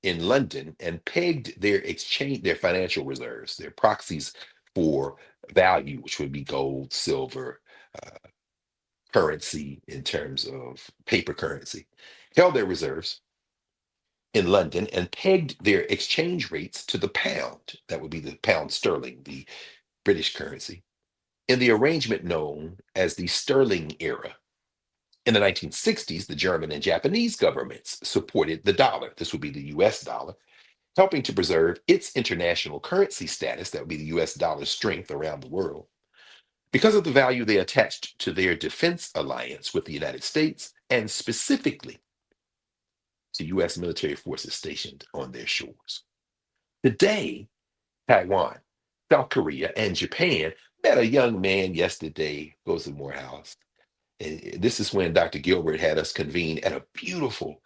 in London and pegged their financial reserves, their proxies for value, which would be gold, silver, uh, currency in terms of paper currency, held their reserves in London and pegged their exchange rates to the pound. That would be the pound sterling, the British currency, in the arrangement known as the Sterling era. In the 1960s, the German and Japanese governments supported the dollar. This would be the US dollar, helping to preserve its international currency status. That would be the US dollar's strength around the world, because of the value they attached to their defense alliance with the United States, and specifically to US military forces stationed on their shores. Today, Taiwan, South Korea, and Japan met a young man yesterday, goes to Morehouse. And this is when Dr. Gilbert had us convene at a beautiful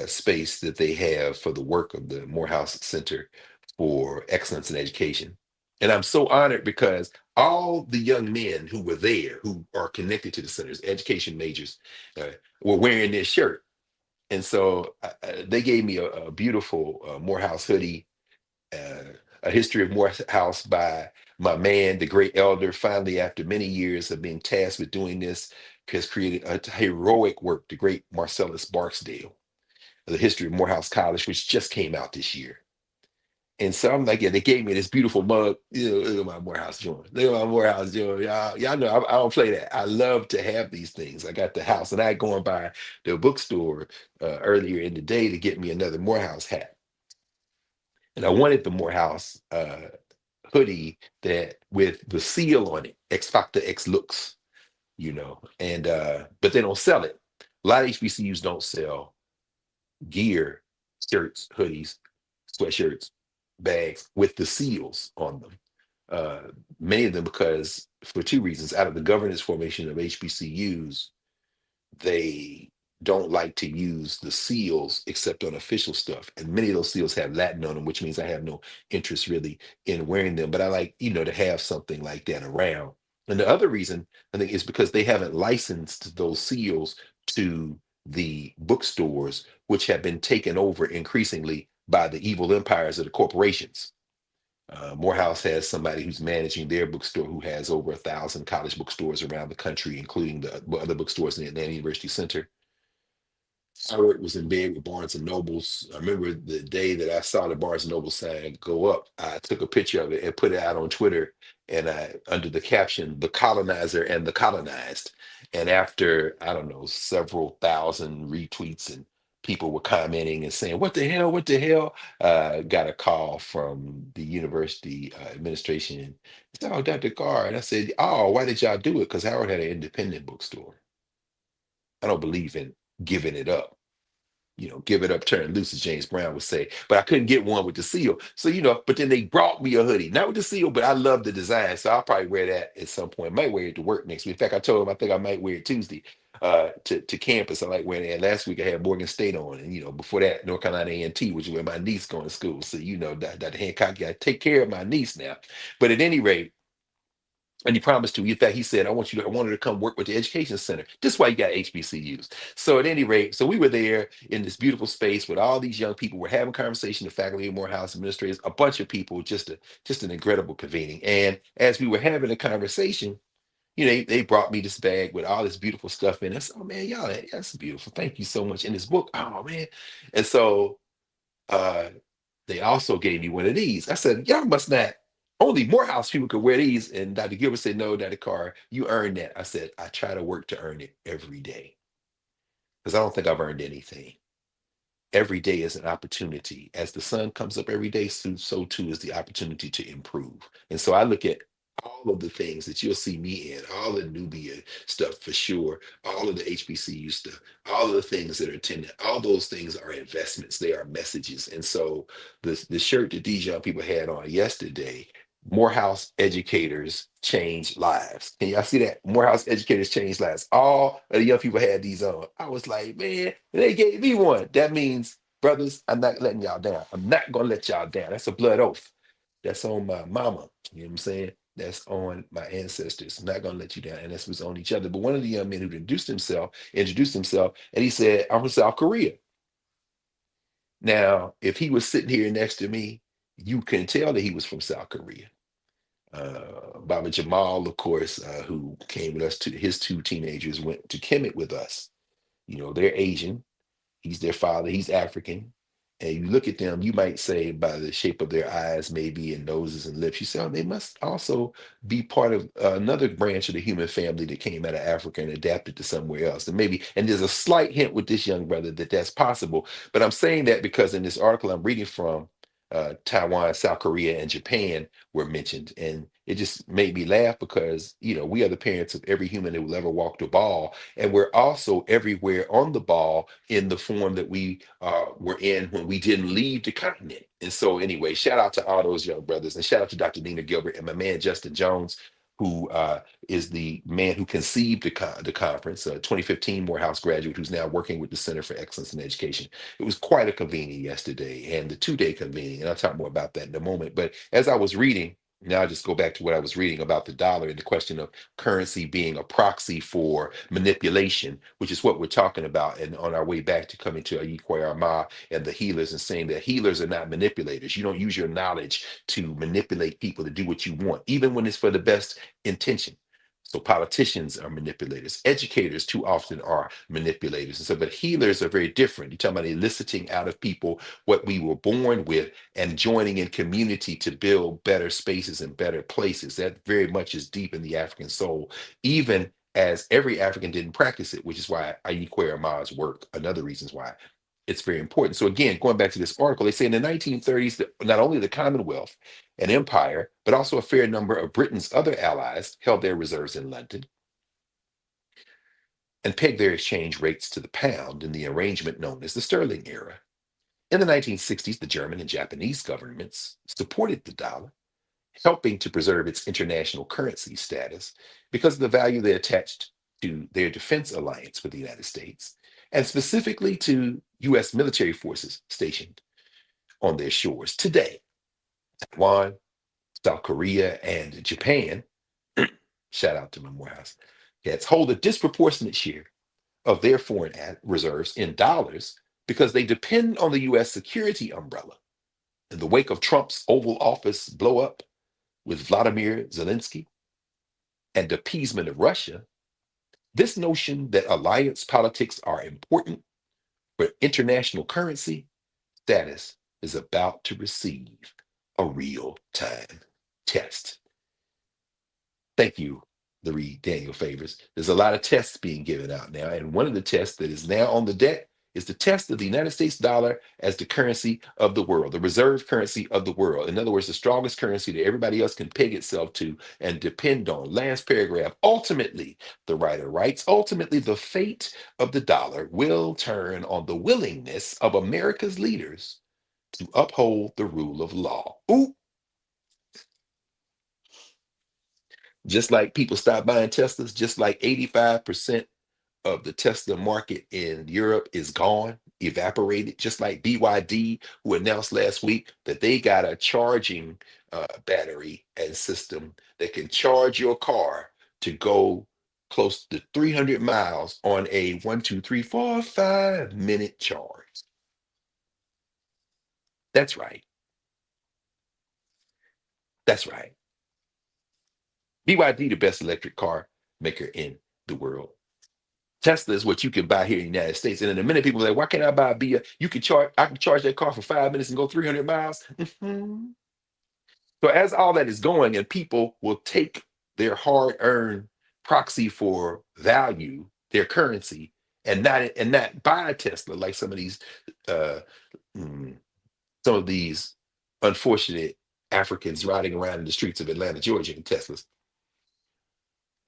space that they have for the work of the Morehouse Center for Excellence in Education. And I'm so honored because all the young men who were there, who are connected to the center's education majors, were wearing this shirt. And so they gave me a beautiful Morehouse hoodie, uh, A History of Morehouse by my man, the great elder, finally, after many years of being tasked with doing this, has created a heroic work, the great Marcellus Barksdale, The History of Morehouse College, which just came out this year. And so I'm like, yeah, they gave me this beautiful mug. Look at my Morehouse joint. Look at my Morehouse joint. Y'all know I don't play that. I love to have these things. I got the house, and I had going by the bookstore earlier in the day to get me another Morehouse hat. And I wanted the Morehouse hoodie that with the seal on it, X Factor X Looks, and but they don't sell it. A lot of HBCUs don't sell gear, shirts, hoodies, sweatshirts, bags with the seals on them. Many of them, because for two reasons: out of the governance formation of HBCUs, they don't like to use the seals except on official stuff. And many of those seals have Latin on them, which means I have no interest really in wearing them. But I like, to have something like that around. And the other reason I think is because they haven't licensed those seals to the bookstores, which have been taken over increasingly by the evil empires of the corporations. Morehouse has somebody who's managing their bookstore who has over 1,000 college bookstores around the country, including the other bookstores in the Atlanta University Center. Howard was in bed with Barnes and Nobles. I remember the day that I saw the Barnes and Noble sign go up. I took a picture of it and put it out on Twitter, and I under the caption "The Colonizer and the Colonized." And after I don't know several thousand retweets and people were commenting and saying, "What the hell? What the hell?" Got a call from the university administration. Said, "Oh, Dr. Carr," and I said, "Oh, why did y'all do it?" Because Howard had an independent bookstore. I don't believe in giving it up, give it up, turn loose, as James Brown would say. But I couldn't get one with the seal. So, but then they brought me a hoodie, not with the seal, but I love the design. So I'll probably wear that at some point. Might wear it to work next week. In fact, I told him I think I might wear it Tuesday to campus. I like wearing it. Last week I had Morgan State on, and before that, North Carolina A&T, which is where my niece going to school. So, Dr. Hancock, got to take care of my niece now. But at any rate, and he promised to. In fact, he said, I wanted to come work with the education center. This is why you got HBCUs. So at any rate, so we were there in this beautiful space with all these young people. We're having conversation, the faculty of Morehouse administrators, a bunch of people, just an incredible convening. And as we were having a conversation, they brought me this bag with all this beautiful stuff in it. I said, "Oh man, y'all, that's beautiful. Thank you so much." In this book, oh man. And so uh they also gave me one of these. I said, "Y'all must not, only Morehouse people could wear these." And Dr. Gilbert said, "No, Dr. Carr, you earned that." I said, "I try to work to earn it every day because I don't think I've earned anything. Every day is an opportunity. As the sun comes up every day, so too is the opportunity to improve." And so I look at all of the things that you'll see me in, all the Nubia stuff for sure, all of the HBCU stuff, all of the things that are attended, all those things are investments. They are messages. And so the shirt that these young people had on yesterday, Morehouse educators change lives. Can y'all see that? Morehouse educators change lives. All of the young people had these on. I was like, man, they gave me one. That means, brothers, I'm not letting y'all down. I'm not gonna let y'all down. That's a blood oath. That's on my mama. You know what I'm saying? That's on my ancestors. I'm not gonna let you down. And this was on each other. But one of the young men who introduced himself, and he said, "I'm from South Korea." Now, if he was sitting here next to me, you can tell that he was from South Korea. Baba Jamal, of course, who came with us, to his two teenagers went to Kemet with us. They're Asian. He's their father. He's African. And you look at them, you might say by the shape of their eyes, maybe, and noses and lips, you say, "Oh, they must also be part of another branch of the human family that came out of Africa and adapted to somewhere else." And there's a slight hint with this young brother that that's possible. But I'm saying that because in this article I'm reading from, Taiwan, South Korea, and Japan were mentioned. And it just made me laugh because, we are the parents of every human that will ever walk the ball. And we're also everywhere on the ball in the form that we were in when we didn't leave the continent. And so, anyway, shout out to all those young brothers, and shout out to Dr. Nina Gilbert and my man Justin Jones, who is the man who conceived the conference, a 2015 Morehouse graduate who's now working with the Center for Excellence in Education. It was quite a convening yesterday, and the 2-day convening, and I'll talk more about that in a moment. But as I was reading, now I just go back to what I was reading about the dollar and the question of currency being a proxy for manipulation, which is what we're talking about. And on our way back to coming to Ayikwe Arma and the healers, and saying that healers are not manipulators. You don't use your knowledge to manipulate people to do what you want, even when it's for the best intention. So politicians are manipulators. Educators too often are manipulators. And so, but healers are very different. You're talking about eliciting out of people what we were born with and joining in community to build better spaces and better places. That very much is deep in the African soul, even as every African didn't practice it, which is why Ayikwe Ama's work, another reasons why it's very important. So again, going back to this article, they say in the 1930s that not only the Commonwealth and Empire, but also a fair number of Britain's other allies held their reserves in London and pegged their exchange rates to the pound in the arrangement known as the Sterling era. In the 1960s, the German and Japanese governments supported the dollar, helping to preserve its international currency status because of the value they attached to their defense alliance with the United States. and specifically to US military forces stationed on their shores today. Taiwan, South Korea, and Japan, shout out to my Morehouse cats, hold a disproportionate share of their foreign reserves in dollars because they depend on the US security umbrella. In the wake of Trump's Oval Office blow up with Vladimir Zelensky and appeasement of Russia, this notion that alliance politics are important for international currency status is about to receive a real time test. Thank you, Larry Daniel Favors. There's a lot of tests being given out now, and one of the tests that is now on the deck is the test of the United States dollar as the currency of the world, the reserve currency of the world. In other words, the strongest currency that everybody else can peg itself to and depend on. Last paragraph. Ultimately, the writer writes, ultimately, the fate of the dollar will turn on the willingness of America's leaders to uphold the rule of law. Ooh, just like people stop buying Teslas, just like 85% of the Tesla market in Europe is gone, evaporated, just like BYD, who announced last week that they got a charging battery and system that can charge your car to go close to 300 miles on a 1, 2, 3, 4, 5 minute charge. That's right. That's right. BYD, the best electric car maker in the world. Tesla is what you can buy here in the United States. And in a minute, people are like, why can't I buy a B? You can charge, I can charge that car for 5 minutes and go 300 miles. Mhm. So as all that is going, and people will take their hard-earned proxy for value, their currency, and not buy a Tesla like uh, mm, some of these unfortunate Africans riding around in the streets of Atlanta, Georgia in Teslas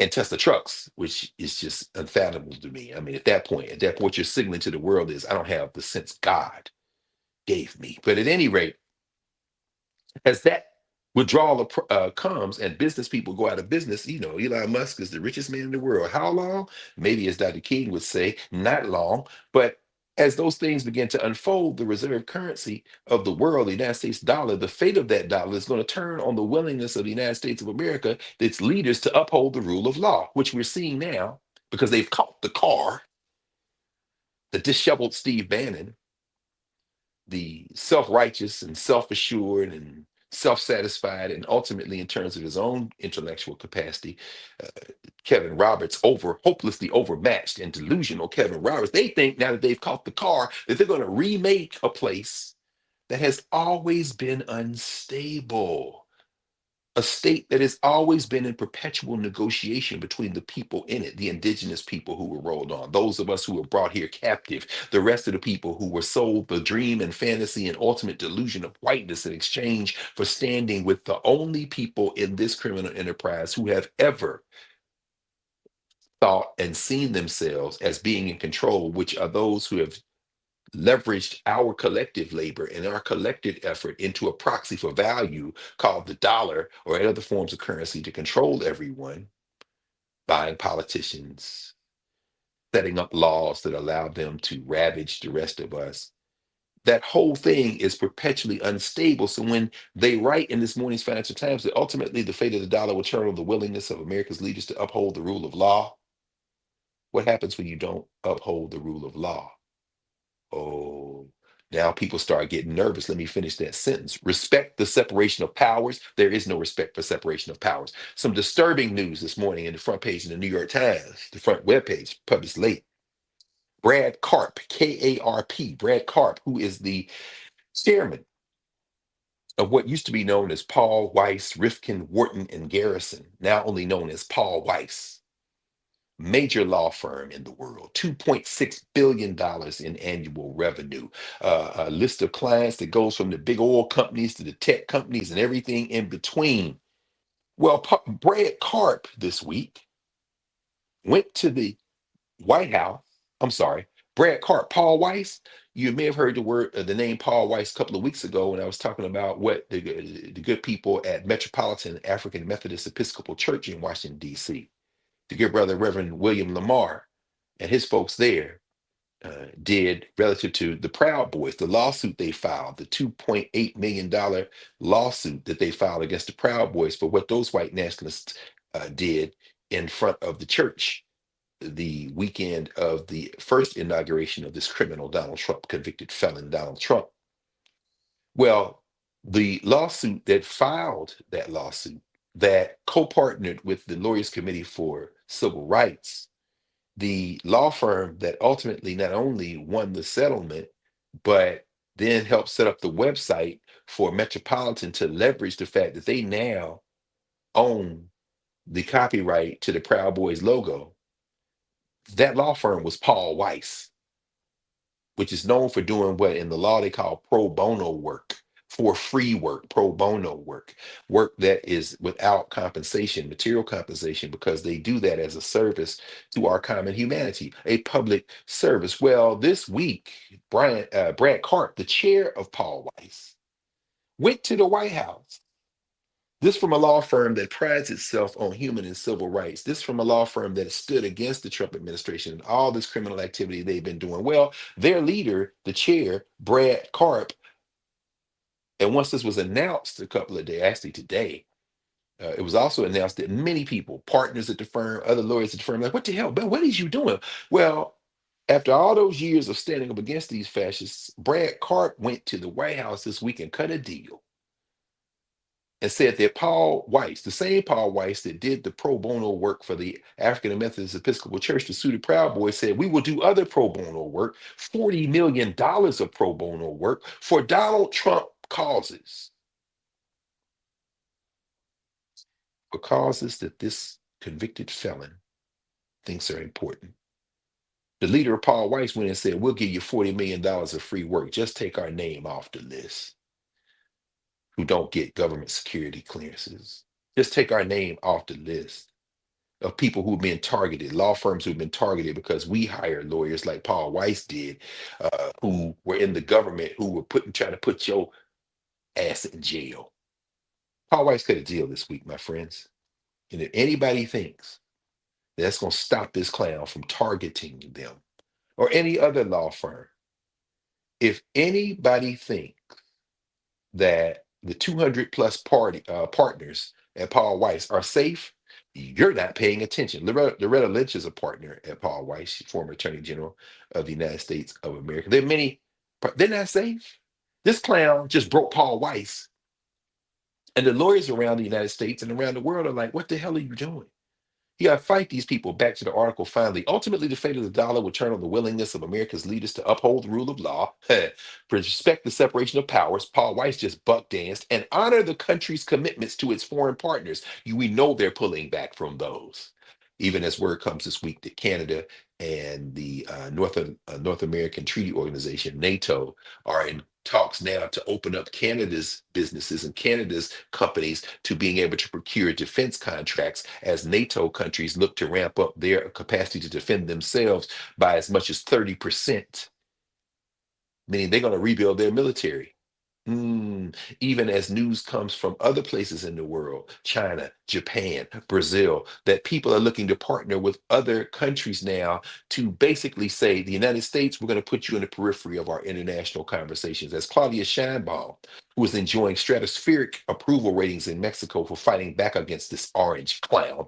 and Tesla trucks, which is just unfathomable to me. I mean, at that point, you're signaling to the world is I don't have the sense God gave me. But at any rate, as that withdrawal comes and business people go out of business, Elon Musk is the richest man in the world. How long? Maybe, as Dr. King would say, not long. But as those things begin to unfold, the reserve currency of the world, the United States dollar, the fate of that dollar is going to turn on the willingness of the United States of America, its leaders, to uphold the rule of law, which we're seeing now because they've caught the car, the disheveled Steve Bannon, the self-righteous and self-assured and self-satisfied, and ultimately in terms of his own intellectual capacity, uh, Kevin Roberts, hopelessly overmatched and delusional Kevin Roberts. They think now that they've caught the car that they're going to remake a place that has always been unstable, a state that has always been in perpetual negotiation between the people in it, the indigenous people who were rolled on, those of us who were brought here captive, the rest of the people who were sold the dream and fantasy and ultimate delusion of whiteness in exchange for standing with the only people in this criminal enterprise who have ever thought and seen themselves as being in control, which are those who have leveraged our collective labor and our collective effort into a proxy for value called the dollar or other forms of currency to control everyone, buying politicians, setting up laws that allow them to ravage the rest of us. That whole thing is perpetually unstable. So when they write in this morning's Financial Times that ultimately the fate of the dollar will turn on the willingness of America's leaders to uphold the rule of law, what happens when you don't uphold the rule of law? Oh, now people start getting nervous. Let me finish that sentence. Respect the separation of powers. There is no respect for separation of powers. Some disturbing news this morning in the front page of the New York Times, the front webpage, published late. Brad Karp, Karp, Brad Karp, who is the chairman of what used to be known as Paul Weiss, Rifkin, Wharton, and Garrison, now only known as Paul Weiss, major law firm in the world, $2.6 billion in annual revenue, a list of clients that goes from the big oil companies to the tech companies and everything in between. Well, Brad Karp this week went to the White House. I'm sorry, Brad Karp, Paul Weiss. You may have heard the name Paul Weiss a couple of weeks ago when I was talking about what the good people at Metropolitan African Methodist Episcopal Church in Washington, D.C., the good brother Reverend William Lamar and his folks there did relative to the Proud Boys, the lawsuit they filed, the $2.8 million lawsuit that they filed against the Proud Boys for what those white nationalists did in front of the church the weekend of the first inauguration of this criminal Donald Trump, convicted felon Donald Trump. Well, the lawsuit that filed that lawsuit, that co-partnered with the Lawyers Committee for Civil Rights, the law firm that ultimately not only won the settlement, but then helped set up the website for Metropolitan to leverage the fact that they now own the copyright to the Proud Boys logo. That law firm was Paul Weiss, which is known for doing what in the law they call pro bono work, for free work, pro bono work, work that is without compensation, material compensation, because they do that as a service to our common humanity, a public service. Well, this week, Brad Carr, the chair of Paul Weiss, went to the White House. This from a law firm that prides itself on human and civil rights. This from a law firm that stood against the Trump administration and all this criminal activity they've been doing. Well, their leader, the chair, Brad Carp, and once this was announced a couple of days, actually today, it was also announced that many people, partners at the firm, other lawyers at the firm, like, what the hell, Ben, what is you doing? Well, after all those years of standing up against these fascists, Brad Carp went to the White House this week and cut a deal and said that Paul Weiss, the same Paul Weiss that did the pro bono work for the African Methodist Episcopal Church, the Suited Proud Boys, said, we will do other pro bono work, $40 million of pro bono work for Donald Trump causes, for causes that this convicted felon thinks are important. The leader of Paul Weiss went and said, we'll give you $40 million of free work. Just take our name off the list who don't get government security clearances. Just take our name off the list of people who've been targeted, law firms who've been targeted because we hired lawyers like Paul Weiss did, who were in the government, who were trying to put your ass in jail. Paul Weiss cut a deal this week, my friends. And if anybody thinks that's going to stop this clown from targeting them or any other law firm, if anybody thinks that the 200 plus partners at Paul Weiss are safe, you're not paying attention. Loretta Lynch is a partner at Paul Weiss, former Attorney General of the United States of America. There are many, they're not safe. This clown just broke Paul Weiss. And the lawyers around the United States and around the world are like, what the hell are you doing? You got to fight these people. Back to the article finally. Ultimately, the fate of the dollar will turn on the willingness of America's leaders to uphold the rule of law, respect the separation of powers. Paul Weiss just buck danced and honor the country's commitments to its foreign partners. We know they're pulling back from those. Even as word comes this week that Canada and the North American Treaty Organization, NATO, are in talks now to open up Canada's businesses and Canada's companies to being able to procure defense contracts as NATO countries look to ramp up their capacity to defend themselves by as much as 30%, meaning they're going to rebuild their military. Even as news comes from other places in the world, China, Japan, Brazil, that people are looking to partner with other countries now to basically say, the United States, we're going to put you in the periphery of our international conversations. As Claudia Sheinbaum, who is enjoying stratospheric approval ratings in Mexico for fighting back against this orange clown,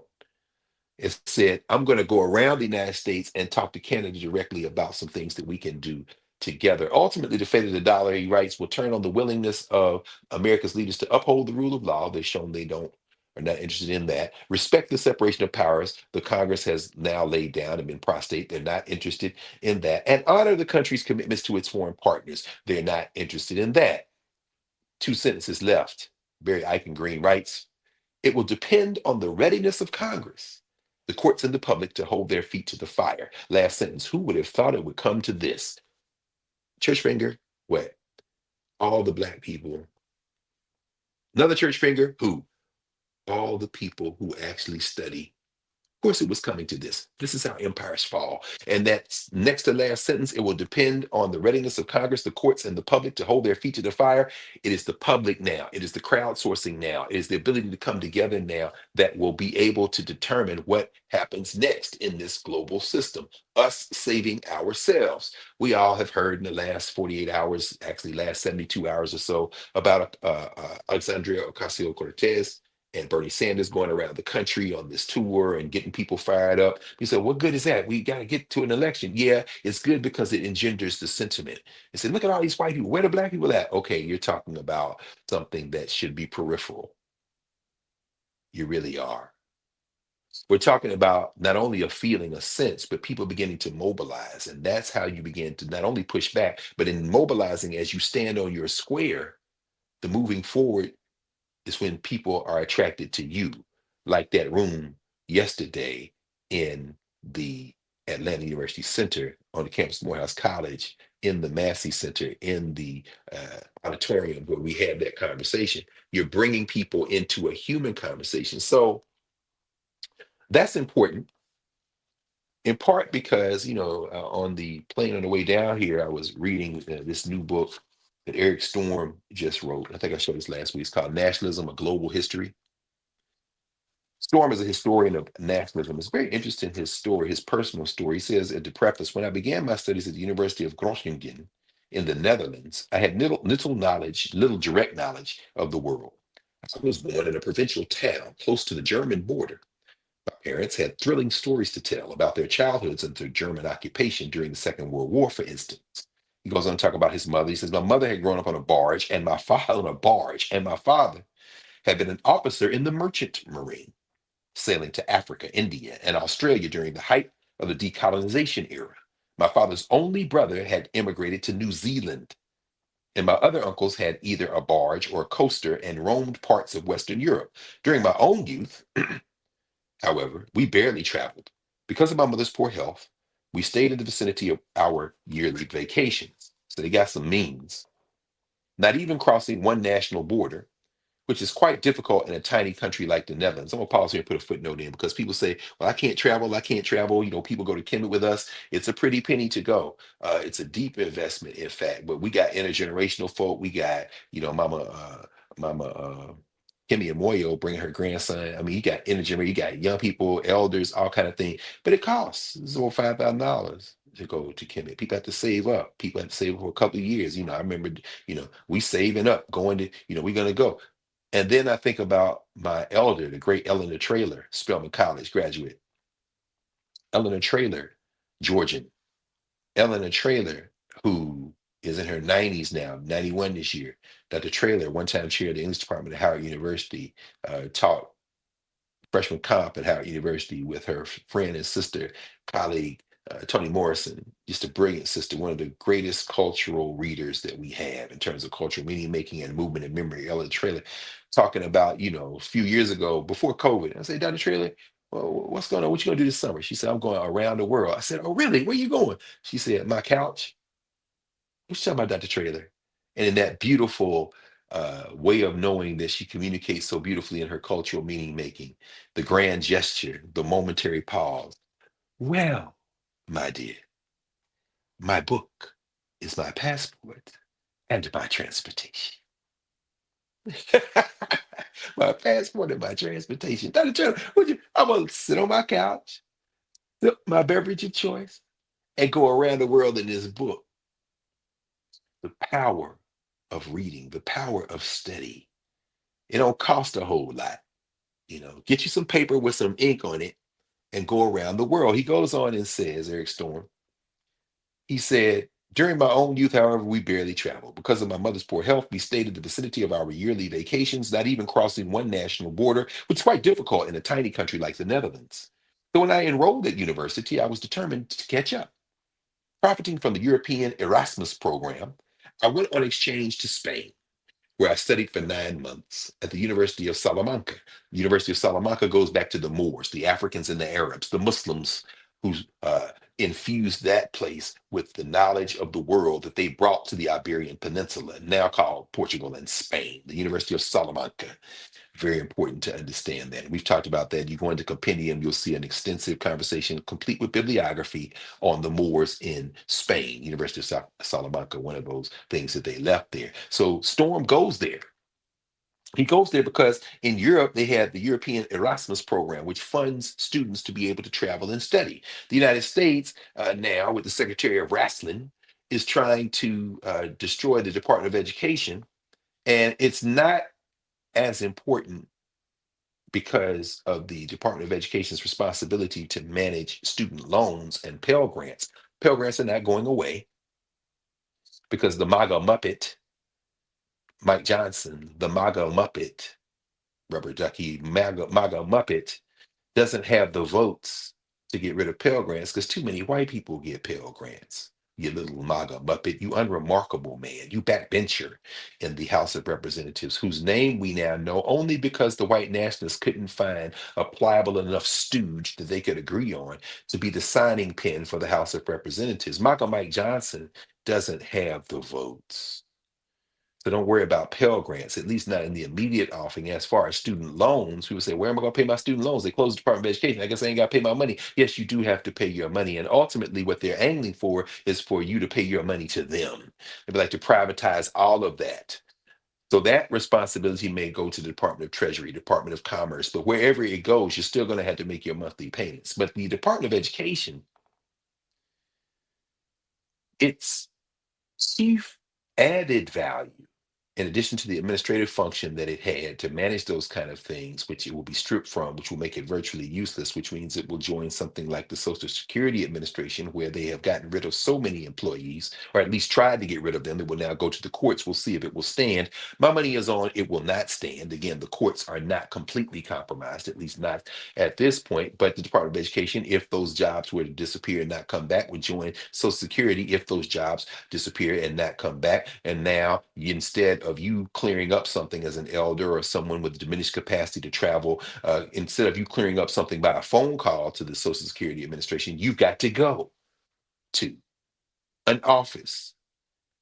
it said, I'm going to go around the United States and talk to Canada directly about some things that we can do together. Ultimately, the fate of the dollar, he writes, will turn on the willingness of America's leaders to uphold the rule of law. They've shown they don't are not interested in that. Respect the separation of powers. The Congress has now laid down and been prostate. They're not interested in that. And honor the country's commitments to its foreign partners. They're not interested in that. Two sentences left. Barry Eichengreen writes, it will depend on the readiness of Congress, the courts, and the public to hold their feet to the fire. Last sentence. Who would have thought it would come to this? Church finger, what? All the black people. Another church finger, who? All the people who actually study course it was coming to this. This is how empires fall. And that next to last sentence, it will depend on the readiness of Congress, the courts, and the public to hold their feet to the fire. It is the public now. It is the crowdsourcing now. It is the ability to come together now that will be able to determine what happens next in this global system, us saving ourselves. We all have heard in the last 48 hours, actually last 72 hours or so, about Alexandria Ocasio-Cortez and Bernie Sanders going around the country on this tour and getting people fired up. You said, what good is that? We got to get to an election. Yeah, it's good because it engenders the sentiment. They said, look at all these white people. Where the black people at? Okay, you're talking about something that should be peripheral. You really are. We're talking about not only a feeling, a sense, but people beginning to mobilize. And that's how you begin to not only push back, but in mobilizing as you stand on your square, the moving forward is when people are attracted to you, like that room yesterday in the Atlanta University Center on the campus of Morehouse College, in the Massey Center, in the auditorium where we had that conversation. You're bringing people into a human conversation. So that's important, in part because, on the plane on the way down here, I was reading this new book that Eric Storm just wrote. I think I showed this last week. It's called Nationalism, A Global History. Storm is a historian of nationalism. It's very interesting, his story, his personal story. He says at the preface, when I began my studies at the University of Groningen in the Netherlands, I had little knowledge, little direct knowledge of the world. I was born in a provincial town close to the German border. My parents had thrilling stories to tell about their childhoods and their German occupation during the Second World War, for instance. He goes on to talk about his mother. He says, my mother had grown up on a barge, and my father on a barge, and my father had been an officer in the merchant marine, sailing to Africa, India, and Australia during the height of the decolonization era. My father's only brother had immigrated to New Zealand, and my other uncles had either a barge or a coaster and roamed parts of Western Europe. During my own youth, however, we barely traveled. Because of my mother's poor health, we stayed in the vicinity of our yearly vacations. So they got some means. Not even crossing one national border, which is quite difficult in a tiny country like the Netherlands. I'm gonna pause here and put a footnote in because people say, well, I can't travel, I can't travel. People go to Kemet with us. It's a pretty penny to go. It's a deep investment, in fact, but we got intergenerational folk. We got, Mama Kimmy and Moyo bringing her grandson. I mean, you got intergenerational, you got young people, elders, all kind of things, but it costs. It's over $5,000 to go to Kemet. People have to save up. People have to save for a couple of years. I remember, we saving up, going to, we're gonna go. And then I think about my elder, the great Eleanor Traylor, Spelman College graduate. Eleanor Traylor, Georgian. Eleanor Traylor, who is in her 90s now, 91 this year. Dr. Traylor, one time chaired the English department at Howard University, taught freshman comp at Howard University with her friend and sister, colleague, Toni Morrison, just a brilliant sister, one of the greatest cultural readers that we have in terms of cultural meaning making and movement and memory. Ellen Traylor talking about, a few years ago before COVID. I said, Dr. Traylor, well, what's going on? What you going to do this summer? She said, I'm going around the world. I said, oh, really? Where you going? She said, my couch. What you talking about, Dr. Traylor? And in that beautiful way of knowing that she communicates so beautifully in her cultural meaning making, the grand gesture, the momentary pause. Well, my dear, my book is my passport and my transportation. My passport and my transportation. Dr. Taylor, I'm going to sit on my couch, sip my beverage of choice, and go around the world in this book. The power of reading, the power of study. It don't cost a whole lot. Get you some paper with some ink on it and go around the world. He goes on and says, Eric Storm, he said, during my own youth, however, we barely traveled. Because of my mother's poor health, we stayed in the vicinity of our yearly vacations, not even crossing one national border, which is quite difficult in a tiny country like the Netherlands. So when I enrolled at university, I was determined to catch up. Profiting from the European Erasmus program, I went on exchange to Spain, where I studied for 9 months at the University of Salamanca. The University of Salamanca goes back to the Moors, the Africans and the Arabs, the Muslims who infused that place with the knowledge of the world that they brought to the Iberian Peninsula, now called Portugal and Spain, the University of Salamanca. Very important to understand that. We've talked about that. You go into compendium, you'll see an extensive conversation, complete with bibliography, on the Moors in Spain, University of Salamanca, one of those things that they left there. So Storm goes there. He goes there because in Europe, they had the European Erasmus program, which funds students to be able to travel and study. The United States, now with the Secretary of Wrestling, is trying to destroy the Department of Education. And it's not as important because of the Department of Education's responsibility to manage student loans and Pell Grants. Pell Grants are not going away because the MAGA Muppet, Mike Johnson, the MAGA Muppet, Rubber Ducky, MAGA Muppet, doesn't have the votes to get rid of Pell Grants because too many white people get Pell Grants. You little MAGA Muppet, you unremarkable man, you backbencher in the House of Representatives, whose name we now know only because the white nationalists couldn't find a pliable enough stooge that they could agree on to be the signing pen for the House of Representatives. Michael Mike Johnson doesn't have the votes. So don't worry about Pell Grants, at least not in the immediate offing. As far as student loans, people say, where am I going to pay my student loans? They closed the Department of Education. I guess I ain't got to pay my money. Yes, you do have to pay your money. And ultimately, what they're angling for is for you to pay your money to them. They'd like to privatize all of that. So that responsibility may go to the Department of Treasury, Department of Commerce, but wherever it goes, you're still going to have to make your monthly payments. But the Department of Education, its chief added value, in addition to the administrative function that it had to manage those kind of things, which it will be stripped from, which will make it virtually useless, which means it will join something like the Social Security Administration, where they have gotten rid of so many employees, or at least tried to get rid of them. It will now go to the courts. We'll see if it will stand. My money is on it will not stand. Again, the courts are not completely compromised, at least not at this point. But the Department of Education, if those jobs were to disappear and not come back, would join Social Security if those jobs disappear and not come back. And now, instead of you clearing up something as an elder or someone with diminished capacity to travel, instead of you clearing up something by a phone call to the Social Security Administration, you've got to go to an office.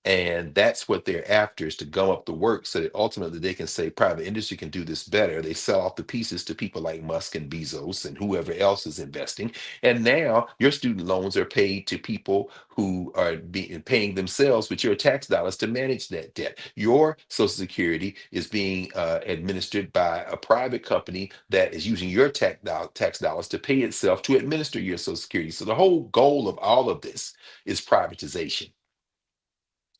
And that's what they're after, is to gum up the work so that ultimately they can say private industry can do this better. They sell off the pieces to people like Musk and Bezos and whoever else is investing. And now your student loans are paid to people who are paying themselves with your tax dollars to manage that debt. Your Social Security is being administered by a private company that is using your tax dollars to pay itself to administer your Social Security. So the whole goal of all of this is privatization,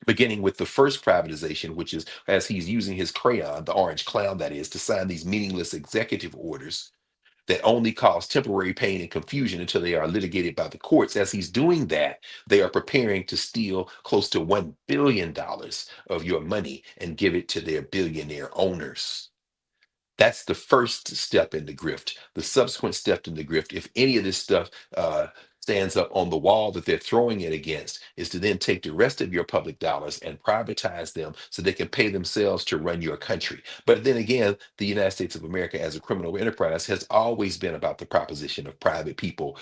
beginning with the first privatization, which is as he's using his crayon, the orange clown that is, to sign these meaningless executive orders that only cause temporary pain and confusion until they are litigated by the courts. As he's doing that, they are preparing to steal close to $1 billion of your money and give it to their billionaire owners. That's the first step in the grift. The subsequent step in the grift, if any of this stuff stands up on the wall that they're throwing it against, is to then take the rest of your public dollars and privatize them so they can pay themselves to run your country. But then again, the United States of America as a criminal enterprise has always been about the proposition of private people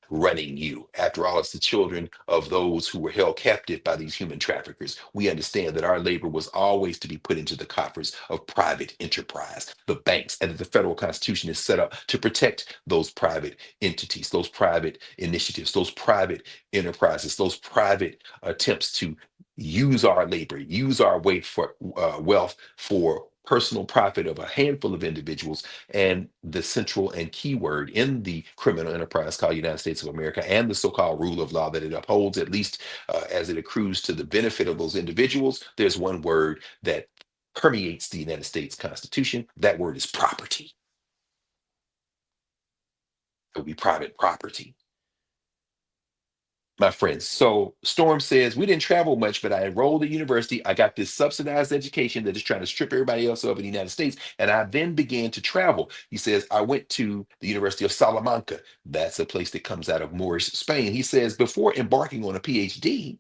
running you. After all, it's the children of those who were held captive by these human traffickers. We understand that our labor was always to be put into the coffers of private enterprise, the banks, and that the federal constitution is set up to protect those private entities, those private initiatives, those private enterprises, those private attempts to use our labor, use our weight for wealth for personal profit of a handful of individuals. And the central and key word in the criminal enterprise called United States of America, and the so-called rule of law that it upholds, at least as it accrues to the benefit of those individuals, there's one word that permeates the United States Constitution. That word is property. It will be private property, my friends. So Storm says, we didn't travel much, but I enrolled at university. I got this subsidized education that is trying to strip everybody else of in the United States. And I then began to travel. He says, I went to the University of Salamanca. That's a place that comes out of Moorish Spain. He says, before embarking on a PhD,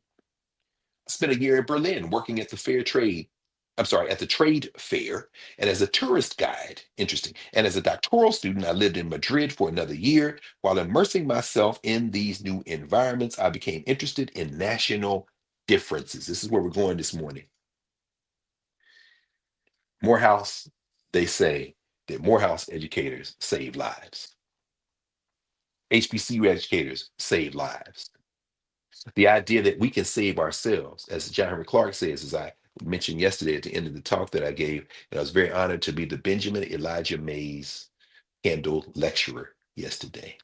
I spent a year in Berlin working at the fair trade. I'm sorry, at the trade fair and as a tourist guide. Interesting. And as a doctoral student, I lived in Madrid for another year. While immersing myself in these new environments, I became interested in national differences. This is where we're going this morning. Morehouse, they say, that Morehouse educators save lives, HBCU educators save lives. The idea that we can save ourselves, as John Henry Clark says, as I mentioned yesterday at the end of the talk that I gave, and I was very honored to be the Benjamin Elijah Mays Kendall lecturer yesterday.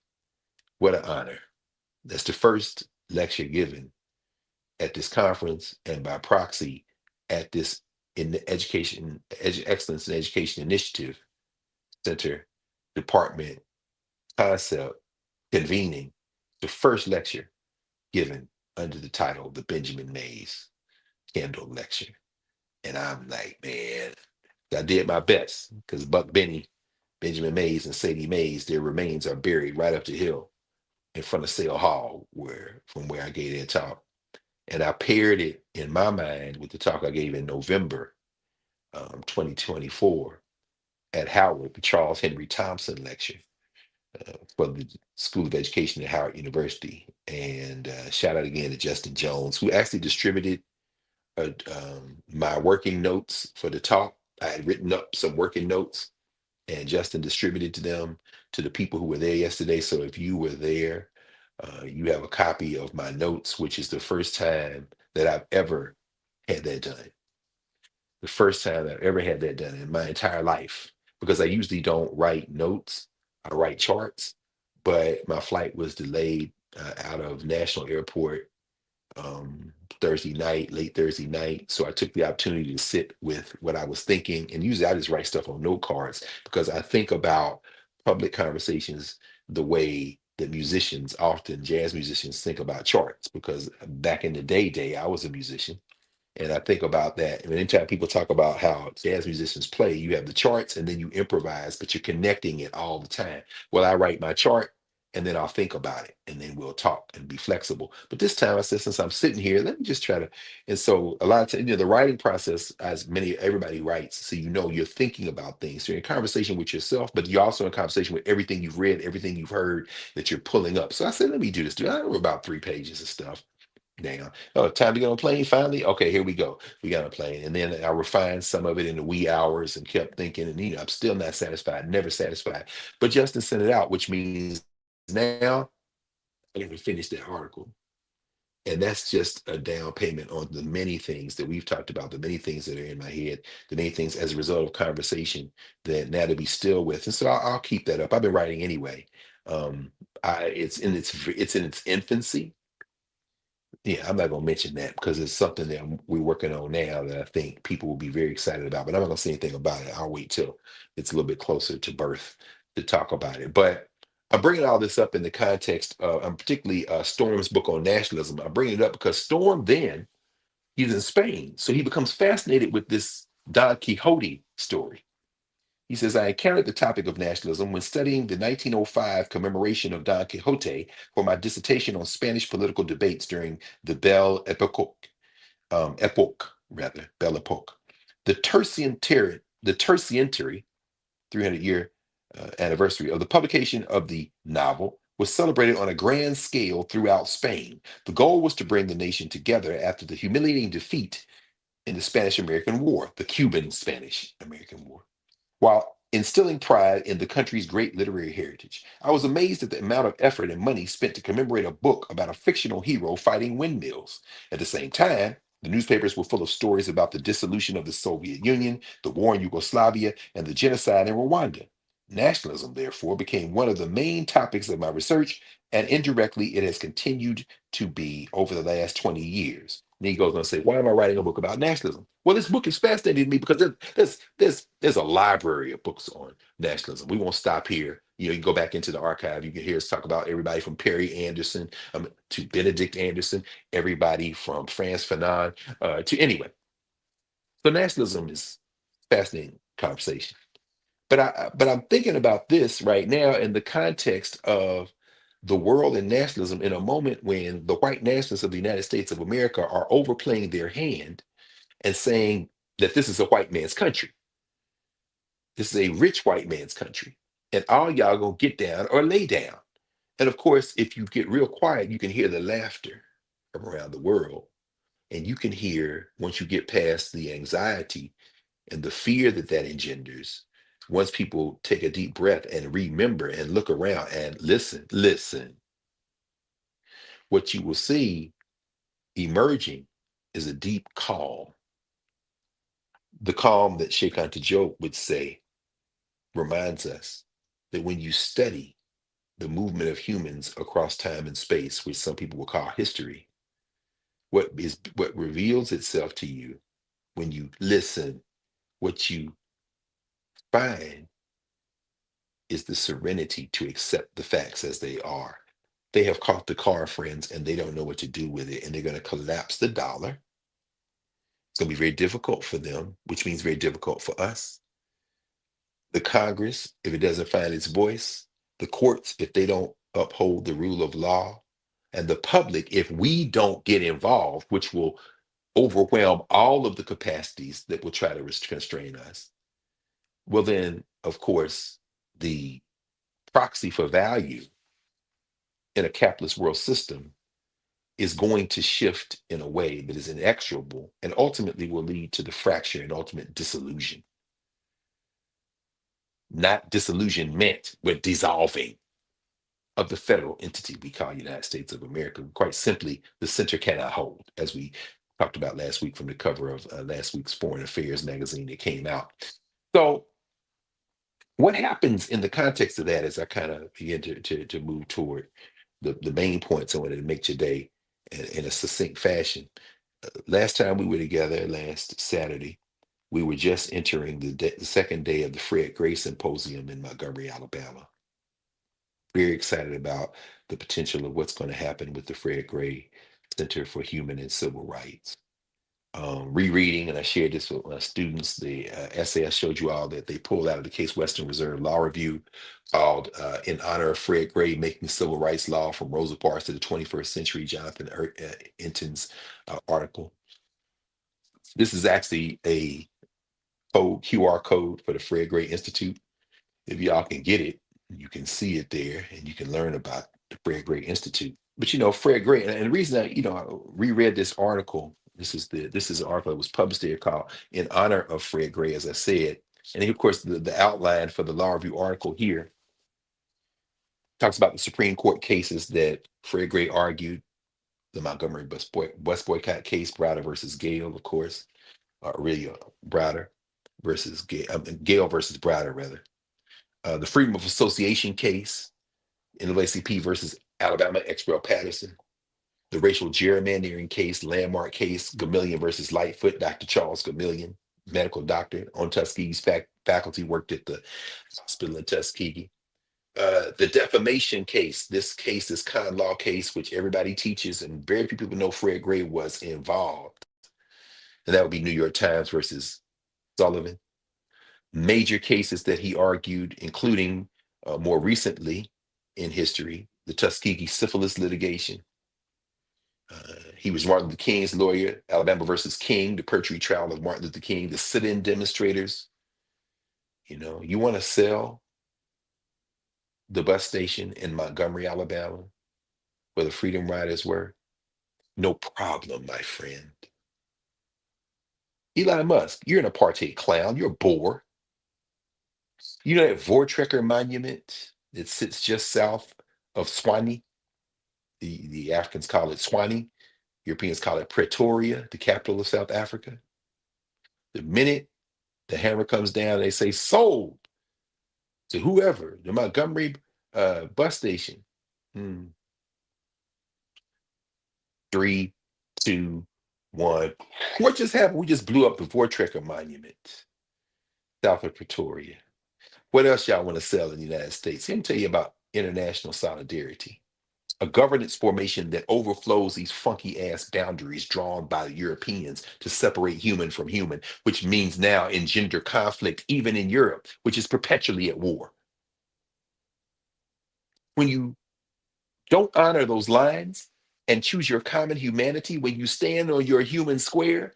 What an honor. That's the first lecture given at this conference and by proxy at this in the excellence in education initiative center department concept convening, the first lecture given under the title the Benjamin Mays Kendall lecture. And I'm like, man, I did my best because Buck Benny, Benjamin Mays, and Sadie Mays, their remains are buried right up the hill in front of Sale Hall, where from where I gave that talk. And I paired it in my mind with the talk I gave in November 2024 at Howard, the Charles Henry Thompson lecture for the School of Education at Howard University. And shout out again to Justin Jones, who actually distributed my working notes for the talk. I had written up some working notes, and Justin distributed to them to the people who were there yesterday. So if you were there, you have a copy of my notes, which is the first time that I've ever had that done. The first time I've ever had that done in my entire life, because I usually don't write notes, I write charts, but my flight was delayed out of National Airport Thursday night, late Thursday night. So I took the opportunity to sit with what I was thinking. And usually I just write stuff on note cards because I think about public conversations the way that musicians, often jazz musicians, think about charts. Because back in the day, I was a musician. And I think about that. And anytime people talk about how jazz musicians play, you have the charts and then you improvise, but you're connecting it all the time. Well, I write my chart and then I'll think about it and then we'll talk and be flexible. But this time I said, since I'm sitting here, let me just try to. And so a lot of times, the writing process, as everybody writes, so you're thinking about things. So you're in conversation with yourself, but you're also in conversation with everything you've read, everything you've heard that you're pulling up. So I said, let me do this. I wrote about 3 pages of stuff down. Oh, time to get on a plane finally? Okay, here we go. We got on a plane. And then I refined some of it in the wee hours and kept thinking, and I'm still not satisfied, never satisfied. But Justin sent it out, which means now I got to finish that article. And that's just a down payment on the many things that we've talked about, the many things that are in my head, the many things as a result of conversation that now to be still with. And so I'll keep that up. I've been writing anyway. It's in its infancy. Yeah, I'm not gonna mention that because it's something that we're working on now that I think people will be very excited about. But I'm not gonna say anything about it. I'll wait till it's a little bit closer to birth to talk about it. But I'm bringing all this up in the context of, I'm particularly Storm's book on nationalism. I'm bringing it up because Storm then he's in Spain, so he becomes fascinated with this Don Quixote story. He says, I encountered the topic of nationalism when studying the 1905 commemoration of Don Quixote for my dissertation on Spanish political debates during the Belle Epoque. The tertiary 300-year anniversary of the publication of the novel was celebrated on a grand scale throughout Spain. The goal was to bring the nation together after the humiliating defeat in the Spanish American War, the Cuban Spanish American War, while instilling pride in the country's great literary heritage. I was amazed at the amount of effort and money spent to commemorate a book about a fictional hero fighting windmills. At the same time, the newspapers were full of stories about the dissolution of the Soviet Union, the war in Yugoslavia, and the genocide in Rwanda. Nationalism, therefore, became one of the main topics of my research, and indirectly it has continued to be over the last 20 years. And he goes on to say, why am I writing a book about nationalism? Well, this book is fascinating to me because there's a library of books on nationalism. We won't stop here. You can go back into the archive. You can hear us talk about everybody from Perry Anderson to Benedict Anderson, everybody from Frantz Fanon to anyway. So nationalism is fascinating conversation. But I'm thinking about this right now in the context of the world and nationalism in a moment when the white nationalists of the United States of America are overplaying their hand and saying that this is a white man's country. This is a rich white man's country. And all y'all gonna get down or lay down. And of course, if you get real quiet, you can hear the laughter from around the world. And you can hear, once you get past the anxiety and the fear that that engenders, once people take a deep breath and remember and look around and listen, what you will see emerging is a deep calm. The calm that Sheikh Anta Diop would say reminds us that when you study the movement of humans across time and space, which some people will call history, what reveals itself to you when you listen, what you find is the serenity to accept the facts as they are. They have caught the Carr friends and they don't know what to do with it, and they're going to collapse the dollar. It's going to be very difficult for them, which means very difficult for us. The Congress, if it doesn't find its voice, the courts, if they don't uphold the rule of law, and the public, if we don't get involved, which will overwhelm all of the capacities that will try to constrain us, well, then, of course, the proxy for value in a capitalist world system is going to shift in a way that is inexorable and ultimately will lead to the fracture and ultimate dissolution. Not disillusionment, but dissolving of the federal entity we call United States of America. Quite simply, the center cannot hold, as we talked about last week from the cover of last week's Foreign Affairs magazine that came out. So, what happens in the context of that as I kind of begin to move toward the main points I wanted to make today in a succinct fashion. Last time we were together, last Saturday, we were just entering the second day of the Fred Gray Symposium in Montgomery, Alabama. Very excited about the potential of what's going to happen with the Fred Gray Center for Human and Civil Rights. Rereading, and I shared this with my students, the essay I showed you all that they pulled out of the Case Western Reserve Law Review called In Honor of Fred Gray, Making Civil Rights Law from Rosa Parks to the 21st Century, Jonathan Enton's article. This is actually a QR code for the Fred Gray Institute. If y'all can get it, you can see it there and you can learn about the Fred Gray Institute. But Fred Gray, and the reason I reread this article, this is an article that was published there called In Honor of Fred Gray, as I said. And then, of course, the outline for the law review article here talks about the Supreme Court cases that Fred Gray argued, the Montgomery bus boycott case, Browder versus Gale, of course, or really Browder versus Gale versus Browder, rather. The Freedom of Association case, NAACP versus Alabama, X. Patterson. The racial gerrymandering case, landmark case, Gamillion versus Lightfoot, Dr. Charles Gamillion, medical doctor on Tuskegee's faculty, worked at the hospital in Tuskegee. The defamation case, this con law case, which everybody teaches, and very few people know Fred Gray was involved. And that would be New York Times versus Sullivan. Major cases that he argued, including more recently in history, the Tuskegee syphilis litigation. He was Martin Luther King's lawyer, Alabama versus King, the perjury trial of Martin Luther King, the sit-in demonstrators. You want to sell the bus station in Montgomery, Alabama, where the Freedom Riders were? No problem, my friend. Elon Musk, you're an apartheid clown. You're a bore. You know that Voortrekker monument that sits just south of Swanee? The Africans call it Swanee. Europeans call it Pretoria, the capital of South Africa. The minute the hammer comes down, they say sold to whoever, the Montgomery bus station. 3, 2, 1. What just happened? We just blew up the Voortrekker monument south of Pretoria. What else y'all want to sell in the United States? Let me tell you about international solidarity. A governance formation that overflows these funky ass boundaries drawn by the Europeans to separate human from human, which means now engender conflict, even in Europe, which is perpetually at war. When you don't honor those lines and choose your common humanity, when you stand on your human square,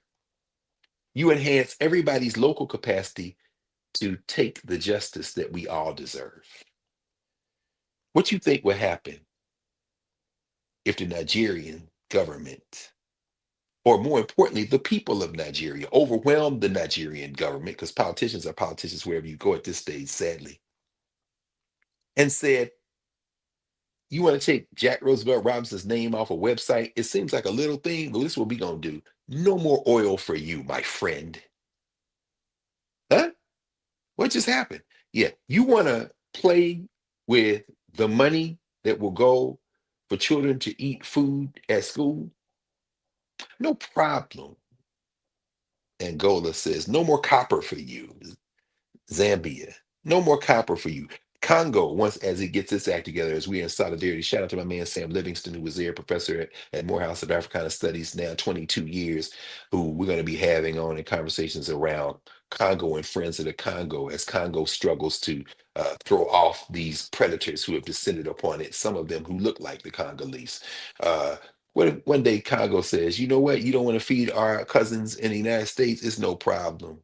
you enhance everybody's local capacity to take the justice that we all deserve. What you think would happen if the Nigerian government or more importantly, the people of Nigeria, overwhelmed the Nigerian government, because politicians are politicians wherever you go at this stage, sadly, and said, you want to take Jack Roosevelt Robinson's name off a website? It seems like a little thing, but this is what we're going to do. No more oil for you, my friend. Huh? What just happened? Yeah, you want to play with the money that will go for children to eat food at school? No problem. Angola says, no more copper for you. Zambia, no more copper for you. Congo, once as it gets its act together, as we are in solidarity, shout out to my man Sam Livingston, who was there, professor at Morehouse of Africana Studies, now 22 years, who we're going to be having on in conversations around Congo and friends of the Congo as Congo struggles to throw off these predators who have descended upon it, some of them who look like the Congolese. Uh, what if one day Congo says, you know what, you don't want to feed our cousins in the United States? It's no problem.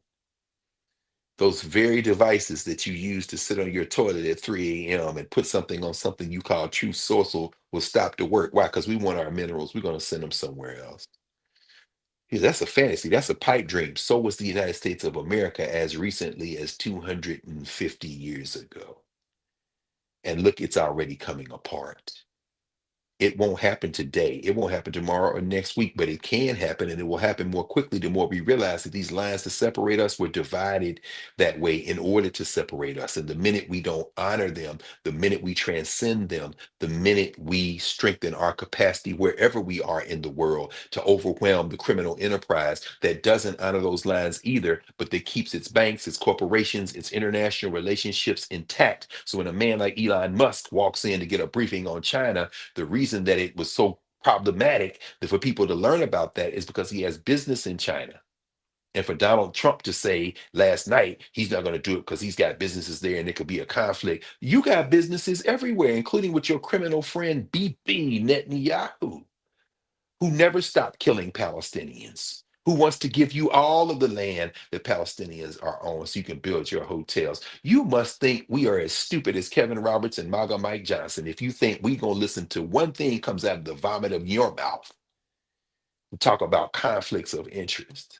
Those very devices that you use to sit on your toilet at 3 a.m. and put something on something you call true source will stop the work. Why? Because we want our minerals. We're going to send them somewhere else. Yeah, that's a fantasy. That's a pipe dream. So was the United States of America as recently as 250 years ago. And look, it's already coming apart. It won't happen today. It won't happen tomorrow or next week, but it can happen, and it will happen more quickly the more we realize that these lines to separate us were divided that way in order to separate us. And the minute we don't honor them, the minute we transcend them, the minute we strengthen our capacity wherever we are in the world to overwhelm the criminal enterprise that doesn't honor those lines either, but that keeps its banks, its corporations, its international relationships intact. So when a man like Elon Musk walks in to get a briefing on China, the reason that it was so problematic that for people to learn about that is because he has business in China. And for Donald Trump to say last night he's not going to do it because he's got businesses there and it could be a conflict. You got businesses everywhere, including with your criminal friend Bibi Netanyahu, who never stopped killing Palestinians, who wants to give you all of the land that Palestinians are on so you can build your hotels. You must think we are as stupid as Kevin Roberts and MAGA Mike Johnson if you think we going to listen to one thing comes out of the vomit of your mouth to talk about conflicts of interest.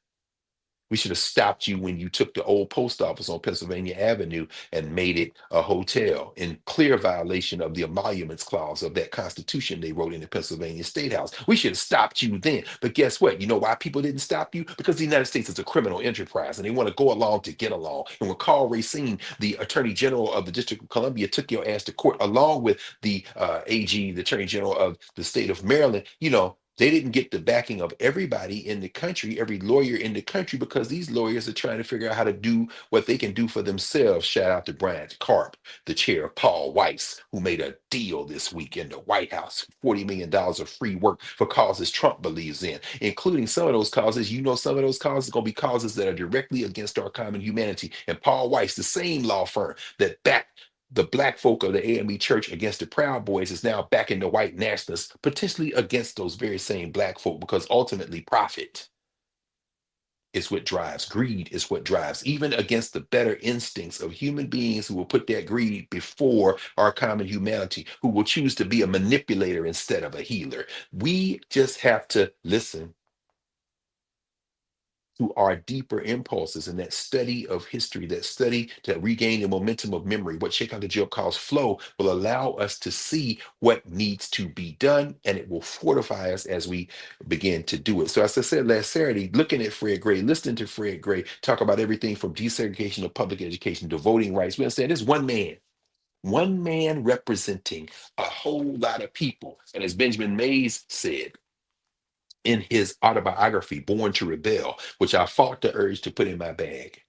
We should have stopped you when you took the old post office on Pennsylvania Avenue and made it a hotel in clear violation of the emoluments clause of that constitution they wrote in the Pennsylvania State House. We should have stopped you then. But guess what? You know why people didn't stop you? Because the United States is a criminal enterprise and they want to go along to get along. And when Carl Racine, the Attorney General of the District of Columbia, took your ass to court along with the AG, the Attorney General of the state of Maryland, they didn't get the backing of everybody in the country, every lawyer in the country, because these lawyers are trying to figure out how to do what they can do for themselves. Shout out to Brian Carp, the chair of Paul Weiss, who made a deal this week in the White House, $40 million of free work for causes Trump believes in, including some of those causes. Some of those causes are going to be causes that are directly against our common humanity. And Paul Weiss, the same law firm that backed the black folk of the AME church against the Proud Boys, is now backing the white nationalists, potentially against those very same black folk, because ultimately profit is what drives. Greed is what drives, even against the better instincts of human beings who will put that greed before our common humanity, who will choose to be a manipulator instead of a healer. We just have to listen to our deeper impulses, and that study of history, that study to regain the momentum of memory, what Sheikh Anta Diop calls flow, will allow us to see what needs to be done, and it will fortify us as we begin to do it. So as I said last Saturday, looking at Fred Gray, listening to Fred Gray talk about everything from desegregation to public education to voting rights, we understand this one man representing a whole lot of people. And as Benjamin Mays said, in his autobiography, Born to Rebel, which I fought the urge to put in my bag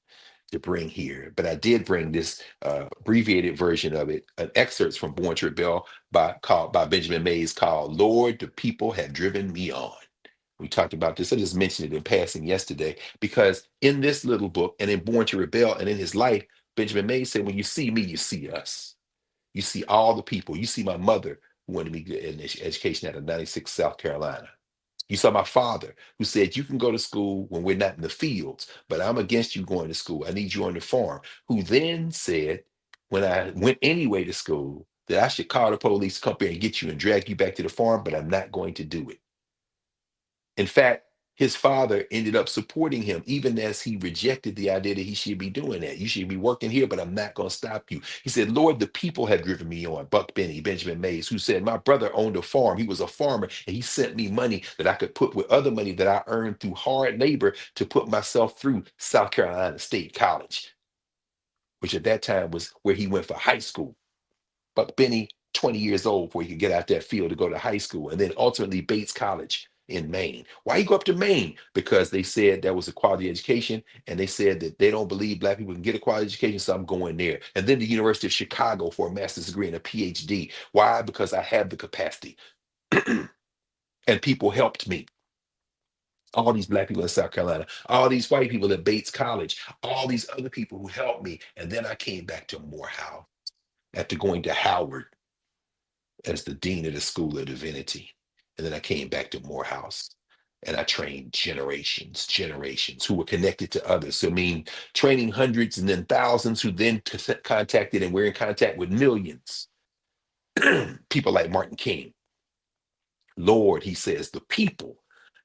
to bring here. But I did bring this abbreviated version of it, an excerpt from Born to Rebel by Benjamin Mays called Lord, the People Have Driven Me On. We talked about this. I just mentioned it in passing yesterday because in this little book and in Born to Rebel and in his life, Benjamin Mays said, when you see me, you see us. You see all the people. You see my mother who wanted me to get an education out of 96 South Carolina. You saw my father who said, you can go to school when we're not in the fields, but I'm against you going to school. I need you on the farm. Who then said, when I went anyway to school, that I should call the police, come here and get you and drag you back to the farm, but I'm not going to do it. In fact, his father ended up supporting him, even as he rejected the idea that he should be doing that. You should be working here, but I'm not going to stop you. He said, Lord, the people have driven me on. Buck Benny, Benjamin Mays, who said, my brother owned a farm. He was a farmer, and he sent me money that I could put with other money that I earned through hard labor to put myself through South Carolina State College, which at that time was where he went for high school. Buck Benny, 20 years old before he could get out that field to go to high school, and then ultimately Bates College in Maine. Why you go up to Maine? Because they said that was a quality education, and they said that they don't believe Black people can get a quality education, so I'm going there. And then the University of Chicago for a master's degree and a PhD. Why? Because I have the capacity, and people helped me. All these Black people in South Carolina, all these white people at Bates College, all these other people who helped me. And then I came back to Morehouse after going to Howard as the dean of the School of Divinity. And then I came back to Morehouse and I trained generations who were connected to others. So, I mean, training hundreds and then thousands who then contacted, and we're in contact with millions. People like Martin King. Lord, he says, the people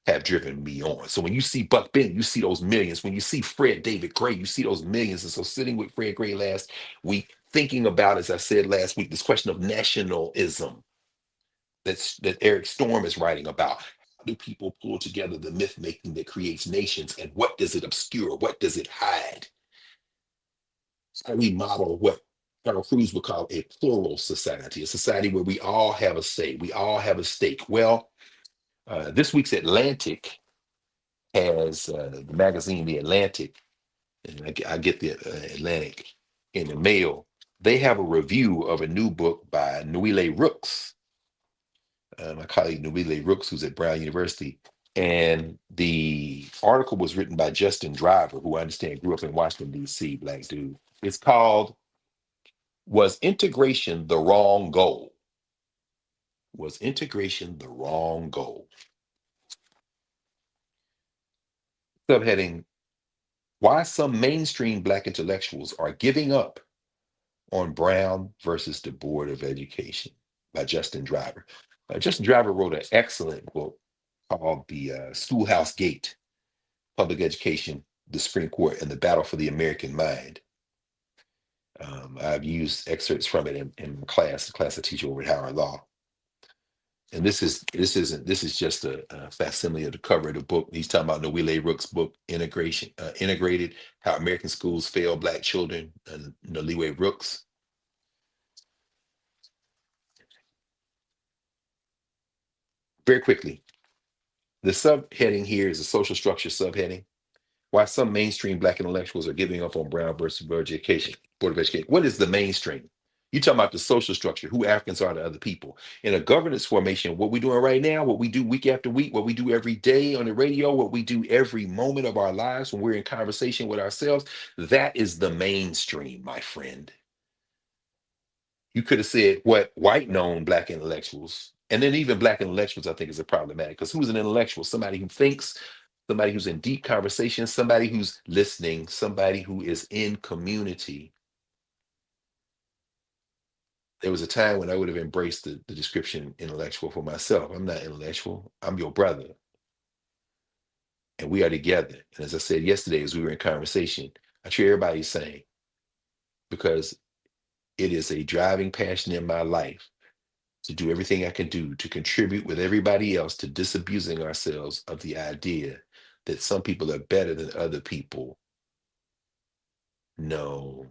have driven me on. So when you see Buck Benny, you see those millions. When you see Fred David Gray, you see those millions. And so sitting with Fred Gray last week, thinking about, as I said last week, this question of nationalism that Eric Storm is writing about. How do people pull together the myth making that creates nations, and what does it obscure? What does it hide? How do we model what Carl Cruz would call a plural society, a society where we all have a say, we all have a stake? Well, this week's Atlantic has the magazine, The Atlantic, and I get the Atlantic in the mail. They have a review of a new book by Nuile Rooks, my colleague Nuile Rooks, who's at Brown University. And the article was written by Justin Driver, who I understand grew up in Washington, D.C., Black dude. It's called, Was Integration the Wrong Goal? Was integration the wrong goal? Subheading, Why Some Mainstream Black Intellectuals Are Giving Up on Brown versus the Board of Education, by Justin Driver. Justin Driver wrote an excellent book called The Schoolhouse Gate, Public Education, the Supreme Court, and the Battle for the American Mind. I've used excerpts from it in my class, the class I teach over at Howard Law. And this is just a facsimile of the cover of the book. He's talking about Noelle Rook's book, Integrated: How American Schools Fail Black Children, and Noelle Rooks. Very quickly, the subheading here is a social structure subheading. Why some mainstream Black intellectuals are giving up on Brown versus Board of Education. What is the mainstream? You talking about the social structure, who Africans are to other people. In a governance formation, what we're doing right now, what we do week after week, what we do every day on the radio, what we do every moment of our lives when we're in conversation with ourselves, that is the mainstream, my friend. You could have said what white known Black intellectuals, and then even Black intellectuals, I think, is a problematic, because who's an intellectual? Somebody who thinks, somebody who's in deep conversation, somebody who's listening, somebody who is in community. There was a time when I would have embraced the description intellectual for myself. I'm not intellectual. I'm your brother. And we are together. And as I said yesterday, as we were in conversation, I treat everybody the same, because it is a driving passion in my life to do everything I can do to contribute with everybody else to disabusing ourselves of the idea that some people are better than other people. No,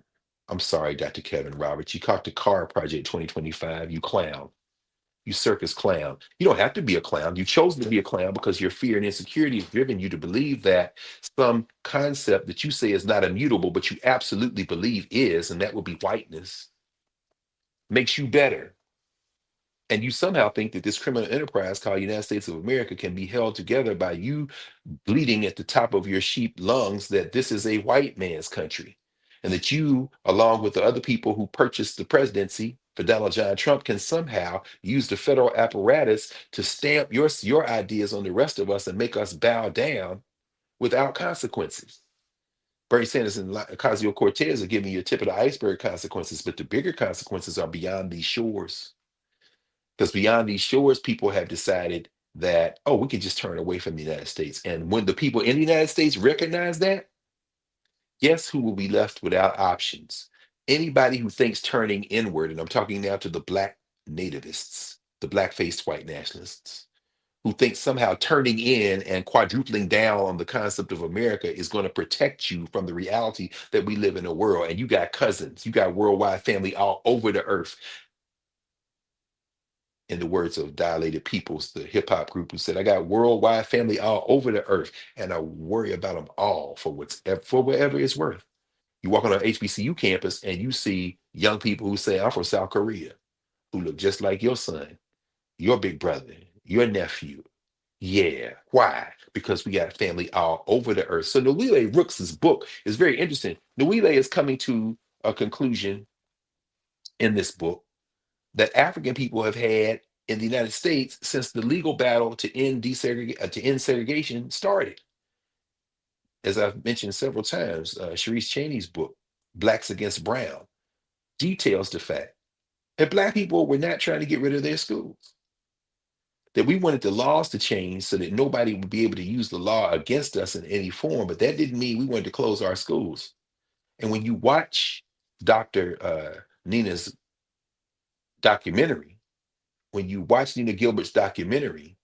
I'm sorry, Dr. Kevin Roberts. You caught the Carr Project 2025, you clown. You circus clown. You don't have to be a clown. You chose to be a clown because your fear and insecurity has driven you to believe that some concept that you say is not immutable, but you absolutely believe is, and that would be whiteness, makes you better. And you somehow think that this criminal enterprise called United States of America can be held together by you bleeding at the top of your sheep lungs that this is a white man's country. And that you, along with the other people who purchased the presidency for Donald John Trump, can somehow use the federal apparatus to stamp your ideas on the rest of us and make us bow down without consequences. Bernie Sanders and Ocasio-Cortez are giving you a tip of the iceberg consequences, but the bigger consequences are beyond these shores. Because beyond these shores, people have decided that, oh, we could just turn away from the United States. And when the people in the United States recognize that, guess who will be left without options? Anybody who thinks turning inward, and I'm talking now to the Black nativists, the black-faced white nationalists, who think somehow turning in and quadrupling down on the concept of America is going to protect you from the reality that we live in a world. And you got cousins, you got worldwide family all over the earth. In the words of Dilated Peoples, the hip hop group, who said, I got worldwide family all over the earth, and I worry about them all for whatever it's worth. You walk on an HBCU campus and you see young people who say, I'm from South Korea, who look just like your son, your big brother, your nephew. Yeah. Why? Because we got family all over the earth. So Nwile Rooks's book is very interesting. Nwile is coming to a conclusion in this book that African people have had in the United States since the legal battle to end segregation started. As I've mentioned several times, Sharice Cheney's book, Blacks Against Brown, details the fact that Black people were not trying to get rid of their schools, that we wanted the laws to change so that nobody would be able to use the law against us in any form, but that didn't mean we wanted to close our schools. And when you watch Dr. Nina's documentary, when you watch Nina Gilbert's documentary,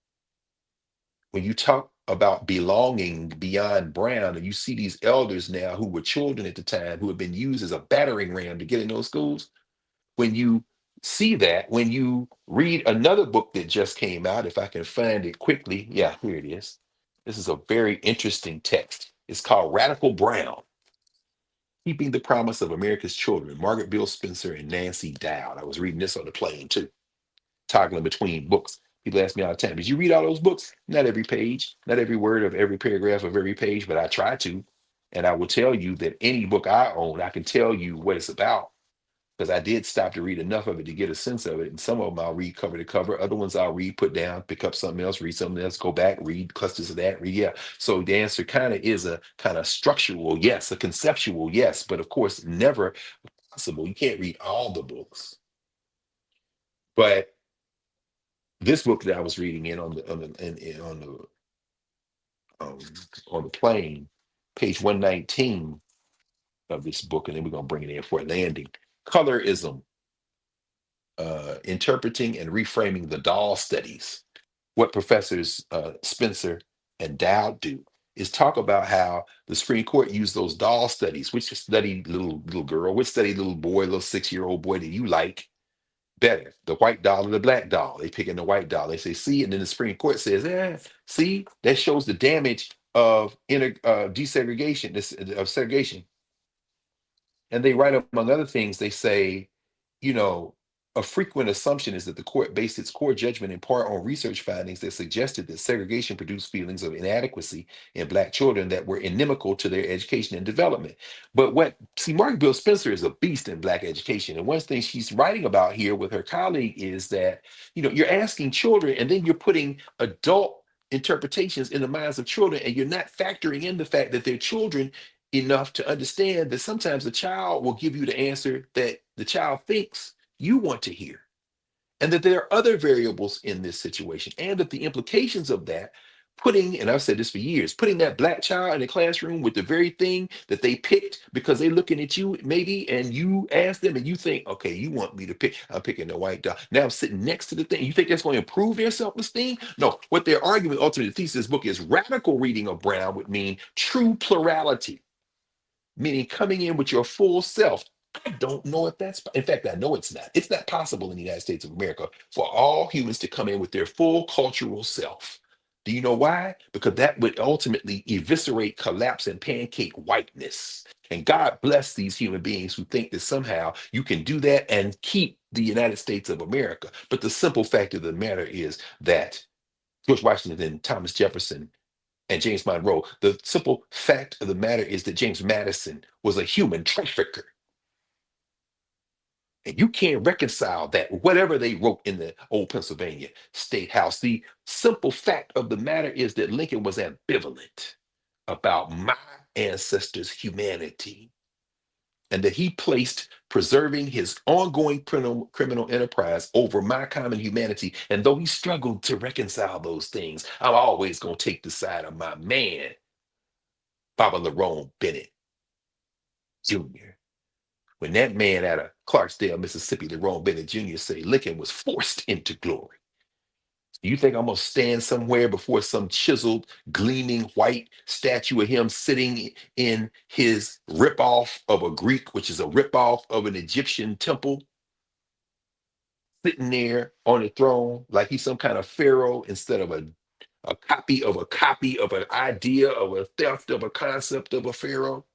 when you talk about belonging beyond Brown, and you see these elders now who were children at the time who have been used as a battering ram to get in those schools, when you see that, when you read another book that just came out, if I can find it quickly, yeah, here it is. This is a very interesting text. It's called Radical Brown, Keeping the Promise of America's Children, Margaret Bill Spencer and Nancy Dowd. I was reading this on the plane too, toggling between books. People ask me all the time, did you read all those books? Not every page, not every word of every paragraph of every page, but I try to. And I will tell you that any book I own, I can tell you what it's about, because I did stop to read enough of it to get a sense of it. And some of them I'll read cover to cover. Other ones I'll read, put down, pick up something else, read something else, go back, read clusters of that, read. Yeah. So the answer kind of is a kind of structural yes, a conceptual yes, but of course, never possible. You can't read all the books. But this book that I was reading um, on the plane, page 119 of this book, and then we're gonna bring it in for a landing. Colorism, interpreting and reframing the doll studies. What professors Spencer and Dowd do is talk about how the Supreme Court used those doll studies, which study little girl, which study little boy, little 6-year-old boy that you like better, the white doll or the black doll. They pick in the white doll. They say, see, and then the Supreme Court says, see, that shows the damage of desegregation, of segregation. And they write, among other things, they say, you know, a frequent assumption is that the court based its core judgment in part on research findings that suggested that segregation produced feelings of inadequacy in Black children that were inimical to their education and development. But Margaret Bill Spencer is a beast in Black education. And one thing she's writing about here with her colleague is that, you're asking children and then you're putting adult interpretations in the minds of children, and you're not factoring in the fact that they're children enough to understand that sometimes the child will give you the answer that the child thinks you want to hear, and that there are other variables in this situation, and that the implications of that, and I've said this for years, putting that Black child in a classroom with the very thing that they picked because they're looking at you maybe, and you ask them and you think, okay, you want me to pick, I'm picking the white dog. Now I'm sitting next to the thing. You think that's going to improve their self-esteem? No, what they're arguing, ultimately, the thesis book is radical reading of Brown would mean true plurality, meaning coming in with your full self. I don't know if in fact, I know it's not. It's not possible in the United States of America for all humans to come in with their full cultural self. Do you know why? Because that would ultimately eviscerate, collapse, and pancake whiteness. And God bless these human beings who think that somehow you can do that and keep the United States of America. But the simple fact of the matter is that George Washington, Thomas Jefferson, and James Monroe, the simple fact of the matter is that James Madison was a human trafficker. And you can't reconcile that, whatever they wrote in the old Pennsylvania State House. The simple fact of the matter is that Lincoln was ambivalent about my ancestors' humanity. and that he placed preserving his ongoing criminal enterprise over my common humanity. And though he struggled to reconcile those things, I'm always going to take the side of my man, Baba Lerone Bennett Jr. When that man out of Clarksdale, Mississippi, Lerone Bennett Jr., say Lincoln was forced into glory. You think I'm gonna stand somewhere before some chiseled, gleaming white statue of him sitting in his ripoff of a Greek, which is a ripoff of an Egyptian temple, sitting there on a throne like he's some kind of pharaoh instead of a copy of a copy of an idea of a theft of a concept of a pharaoh?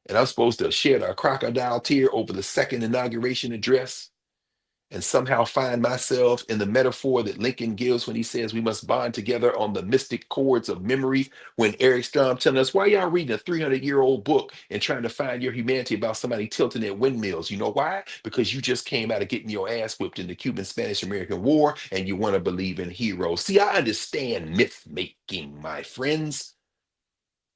And I'm supposed to shed a crocodile tear over the second inauguration address and somehow find myself in the metaphor that Lincoln gives when he says we must bond together on the mystic chords of memory. When Eric Strom telling us, why y'all reading a 300-year-old book and trying to find your humanity about somebody tilting at windmills? You know why? Because you just came out of getting your ass whipped in the Cuban Spanish American War and you want to believe in heroes. See, I understand myth making, my friends.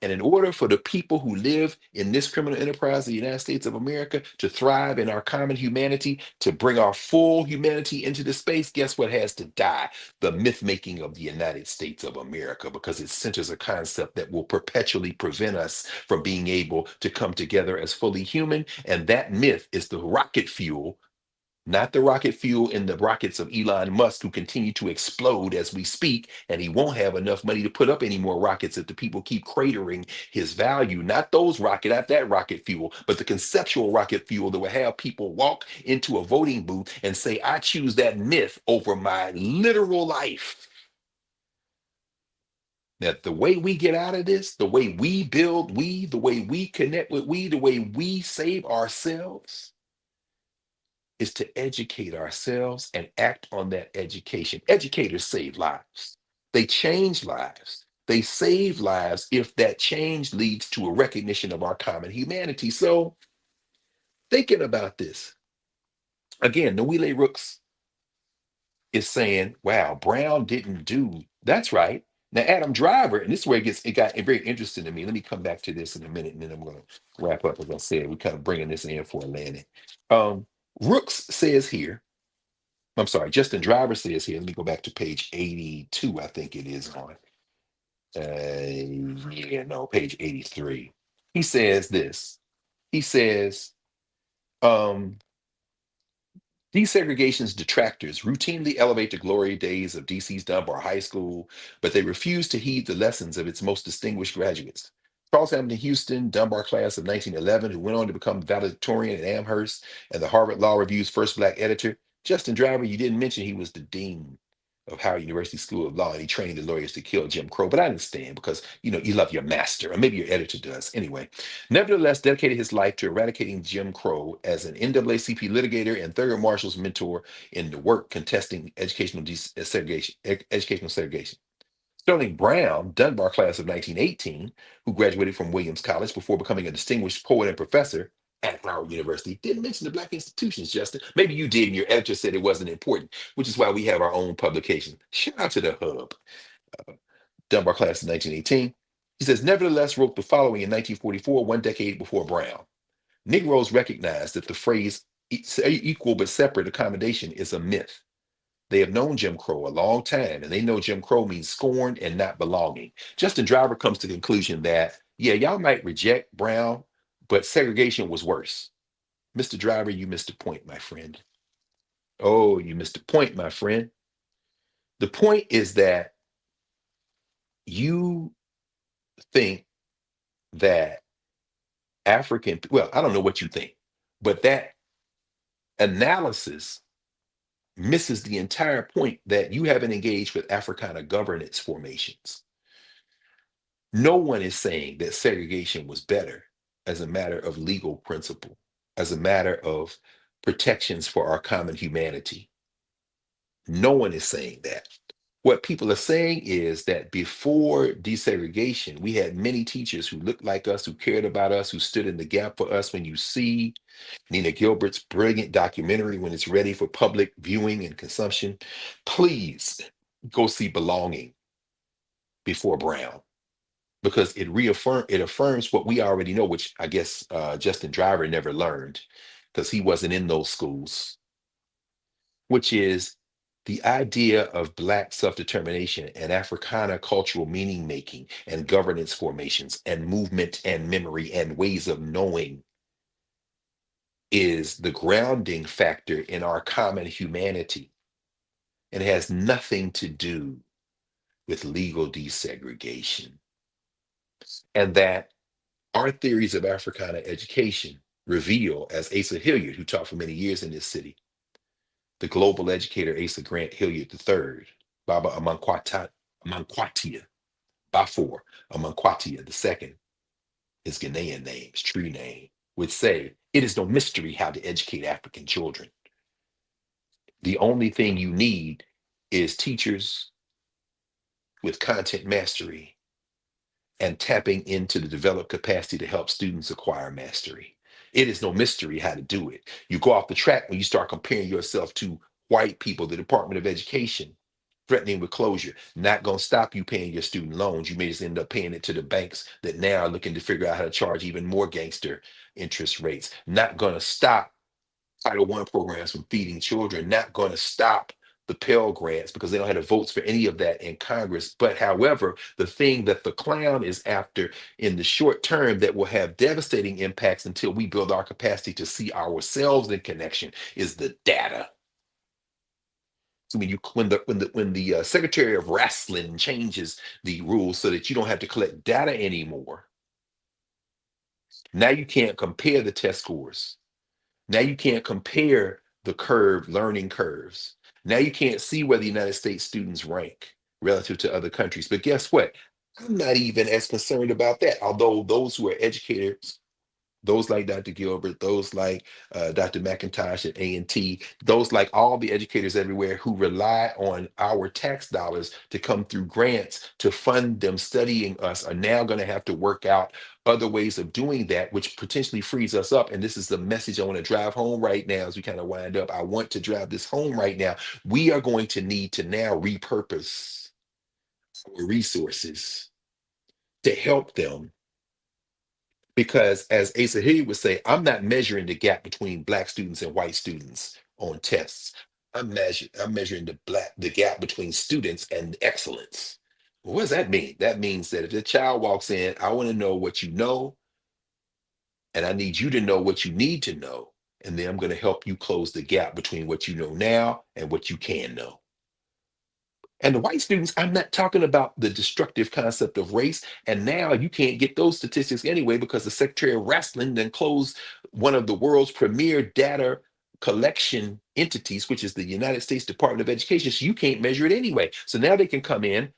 And in order for the people who live in this criminal enterprise of the United States of America to thrive in our common humanity, to bring our full humanity into the space, guess what has to die? The myth making of the United States of America, because it centers a concept that will perpetually prevent us from being able to come together as fully human. And that myth is the rocket fuel, not the rocket fuel in the rockets of Elon Musk, who continue to explode as we speak. And he won't have enough money to put up any more rockets if the people keep cratering his value. Not those rocket, not that rocket fuel, but the conceptual rocket fuel that will have people walk into a voting booth and say, I choose that myth over my literal life. That the way we get out of this, the way we build we, the way we connect with we, the way we save ourselves, is to educate ourselves and act on that education. Educators save lives. They change lives. They save lives if that change leads to a recognition of our common humanity. So, thinking about this, again, Noelle Rooks is saying, wow, Brown didn't do, that's right. Now, Adam Driver, and this is where it got very interesting to me. Let me come back to this in a minute, and then I'm going to wrap up. As I said, we're kind of bringing this in for a landing. Rooks says here, I'm sorry, Justin Driver says here, let me go back to page 82, I think it is on. Yeah, no, page 83. He says this. He says, um, desegregation's detractors routinely elevate the glory days of DC's Dunbar High School, but they refuse to heed the lessons of its most distinguished graduates. Charles Hamilton Houston, Dunbar class of 1911, who went on to become valedictorian at Amherst and the Harvard Law Review's first Black editor. Justin Driver, you didn't mention he was the dean of Howard University School of Law, and he trained the lawyers to kill Jim Crow. But I understand because you love your master, or maybe your editor does. Anyway, nevertheless, dedicated his life to eradicating Jim Crow as an NAACP litigator and Thurgood Marshall's mentor in the work contesting educational segregation. Sterling Brown, Dunbar class of 1918, who graduated from Williams College before becoming a distinguished poet and professor at Howard University. Didn't mention the Black institutions, Justin. Maybe you did, and your editor said it wasn't important, which is why we have our own publication. Shout out to the Hub. Dunbar class of 1918. He says, nevertheless, wrote the following in 1944, one decade before Brown. Negroes recognize that the phrase equal but separate accommodation is a myth. They have known Jim Crow a long time, and they know Jim Crow means scorned and not belonging. Justin Driver comes to the conclusion that, yeah, y'all might reject Brown, but segregation was worse. Mr. Driver, you missed a point, my friend. Oh, you missed a point, my friend. The point is that you think that well, I don't know what you think, but that analysis misses the entire point that you haven't engaged with Africana governance formations. No one is saying that segregation was better as a matter of legal principle, as a matter of protections for our common humanity. No one is saying that. What people are saying is that before desegregation, we had many teachers who looked like us, who cared about us, who stood in the gap for us. When you see Nina Gilbert's brilliant documentary, when it's ready for public viewing and consumption, please go see Belonging before Brown. because it affirms what we already know, which I guess Justin Driver never learned because he wasn't in those schools, which is the idea of Black self-determination and Africana cultural meaning making and governance formations and movement and memory and ways of knowing is the grounding factor in our common humanity. And it has nothing to do with legal desegregation. And that our theories of Africana education reveal, as Asa Hilliard, who taught for many years in this city, the global educator Asa Grant Hilliard III, Baba Amankwatia, Bafor Amankwatia II, his Ghanaian name, his true name, would say, it is no mystery how to educate African children. The only thing you need is teachers with content mastery and tapping into the developed capacity to help students acquire mastery. It is no mystery how to do it. You go off the track when you start comparing yourself to white people, the Department of Education, threatening with closure. Not going to stop you paying your student loans. You may just end up paying it to the banks that now are looking to figure out how to charge even more gangster interest rates. Not going to stop Title I programs from feeding children, not going to stop the Pell Grants because they don't have the votes for any of that in Congress. But however, the thing that the clown is after in the short term that will have devastating impacts until we build our capacity to see ourselves in connection is the data. So when the Secretary of Wrestling changes the rules so that you don't have to collect data anymore, now you can't compare the test scores. Now you can't compare the learning curves. Now you can't see where the United States students rank relative to other countries. But guess what? I'm not even as concerned about that. Although those who are educators, those like Dr. Gilbert, those like Dr. McIntosh at A&T, those like all the educators everywhere who rely on our tax dollars to come through grants to fund them studying us are now going to have to work out other ways of doing that, which potentially frees us up. And this is the message I want to drive home right now as we kind of wind up. I want to drive this home right now. We are going to need to now repurpose our resources to help them because as Asa Hilliard would say, I'm not measuring the gap between black students and white students on tests. I'm measuring the gap between students and excellence. Well, what does that mean? That means that if a child walks in, I want to know what you know, and I need you to know what you need to know. And then I'm going to help you close the gap between what you know now and what you can know. And the white students, I'm not talking about the destructive concept of race. And now you can't get those statistics anyway because the Secretary of Wrestling then closed one of the world's premier data collection entities, which is the United States Department of Education. So you can't measure it anyway. So now they can come in.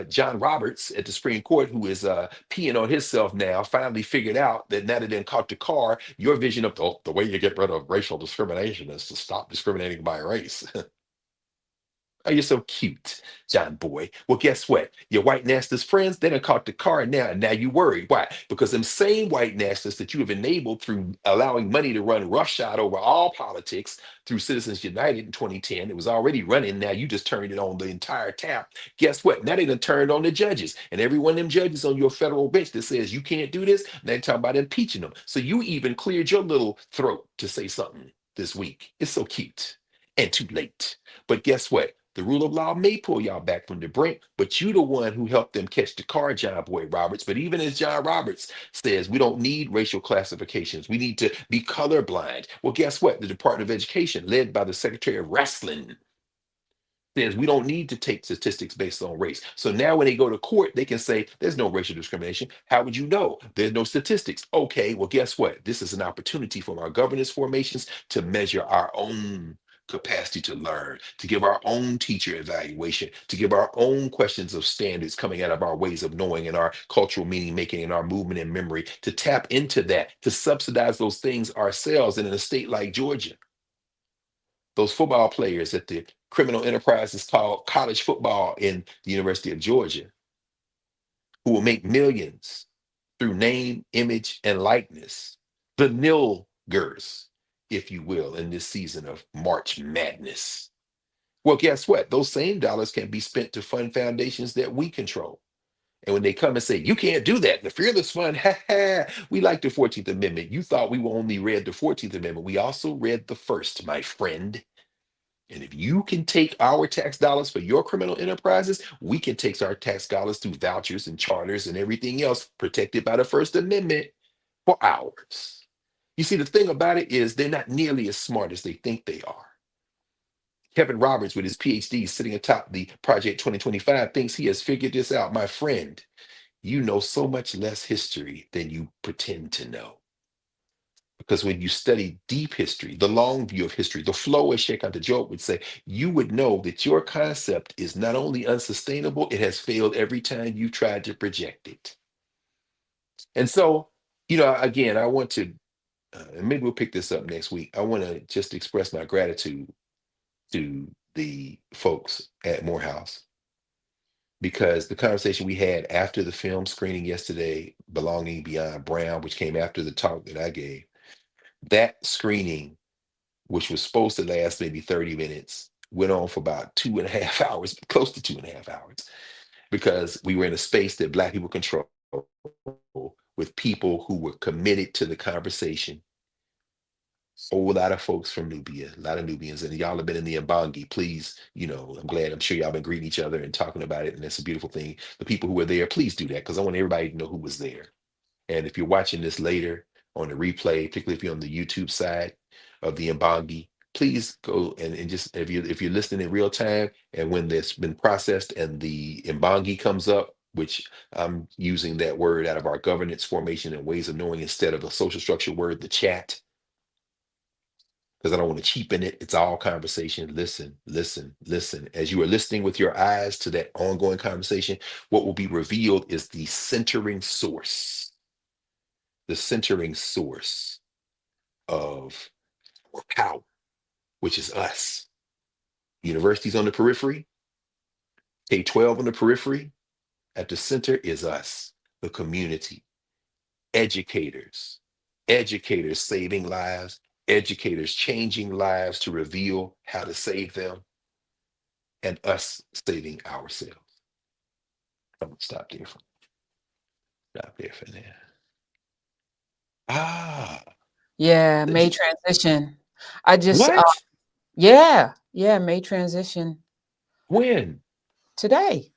John Roberts at the Supreme Court, who is peeing on himself now, finally figured out that now that they caught the car, your vision of the way you get rid of racial discrimination is to stop discriminating by race. Oh, you're so cute, John Boy. Well, guess what? Your white nationalist friends, they done caught the car now, and now you worried. Why? Because them same white nationalists that you have enabled through allowing money to run roughshod over all politics through Citizens United in 2010, it was already running. Now you just turned it on the entire tap. Guess what? Now they done turned on the judges. And every one of them judges on your federal bench that says you can't do this, they're talking about impeaching them. So you even cleared your little throat to say something this week. It's so cute and too late. But guess what? The rule of law may pull y'all back from the brink, but you the one who helped them catch the car, John Boy Roberts. But even as John Roberts says, we don't need racial classifications. We need to be colorblind. Well, guess what? The Department of Education, led by the Secretary of Wrestling, says we don't need to take statistics based on race. So now when they go to court, they can say there's no racial discrimination. How would you know? There's no statistics. Okay, well, guess what? This is an opportunity for our governance formations to measure our own capacity to learn, to give our own teacher evaluation, to give our own questions of standards coming out of our ways of knowing and our cultural meaning making and our movement and memory, to tap into that, to subsidize those things ourselves. And in a state like Georgia, those football players at the criminal enterprise is called college football in the University of Georgia, who will make millions through name, image, and likeness. The nilgers, if you will, in this season of March Madness. Well, guess what? Those same dollars can be spent to fund foundations that we control. And when they come and say, you can't do that, the fearless one, ha ha, we like the 14th Amendment. You thought we only read the 14th Amendment. We also read the first, my friend. And if you can take our tax dollars for your criminal enterprises, we can take our tax dollars through vouchers and charters and everything else protected by the First Amendment for ours. You see, the thing about it is they're not nearly as smart as they think they are. Kevin Roberts, with his PhD sitting atop the Project 2025, thinks he has figured this out. My friend, you know so much less history than you pretend to know. Because when you study deep history, the long view of history, the flow, as Sheikh Anta Diop would say, you would know that your concept is not only unsustainable, it has failed every time you tried to project it. And so, again, I want to, and maybe we'll pick this up next week. I want to just express my gratitude to the folks at Morehouse, because the conversation we had after the film screening yesterday, Belonging Beyond Brown, which came after the talk that I gave, that screening, which was supposed to last maybe 30 minutes, went on for about 2.5 hours, close to 2.5 hours, because we were in a space that Black people control, with people who were committed to the conversation. Whole lot of folks from Nubia, a lot of Nubians, and y'all have been in the Mbangi. Please, I'm sure y'all been greeting each other and talking about it, and it's a beautiful thing. The people who were there, please do that, because I want everybody to know who was there. And if you're watching this later on the replay, particularly if you're on the YouTube side of the Mbangi, please go and just, if you're listening in real time, and when this been processed and the Mbangi comes up, which I'm using that word out of our governance formation and ways of knowing instead of a social structure word, the chat, because I don't want to cheapen it. It's all conversation. Listen, listen, listen. As you are listening with your eyes to that ongoing conversation, what will be revealed is the centering source of our power, which is us. Universities on the periphery, K-12 on the periphery. At the center is us, the community, educators, educators saving lives, educators changing lives to reveal how to save them, and us saving ourselves. I'm gonna stop there for now. Ah, Yeah, th- May transition. I just what? yeah, May transition When? today.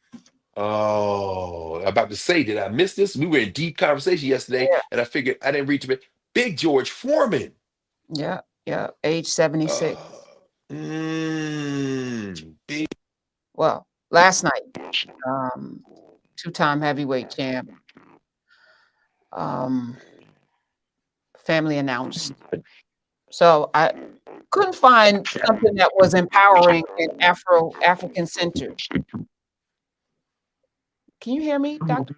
Oh, about to say, did I miss this? We were in deep conversation yesterday, Yeah, and I figured I didn't read to it. Big George Foreman. yeah, yeah. Age 76. Uh, big. Well, last night, um, two-time heavyweight champ, um, family announced. So I couldn't find something that was empowering and African centered. Can you hear me, Doctor?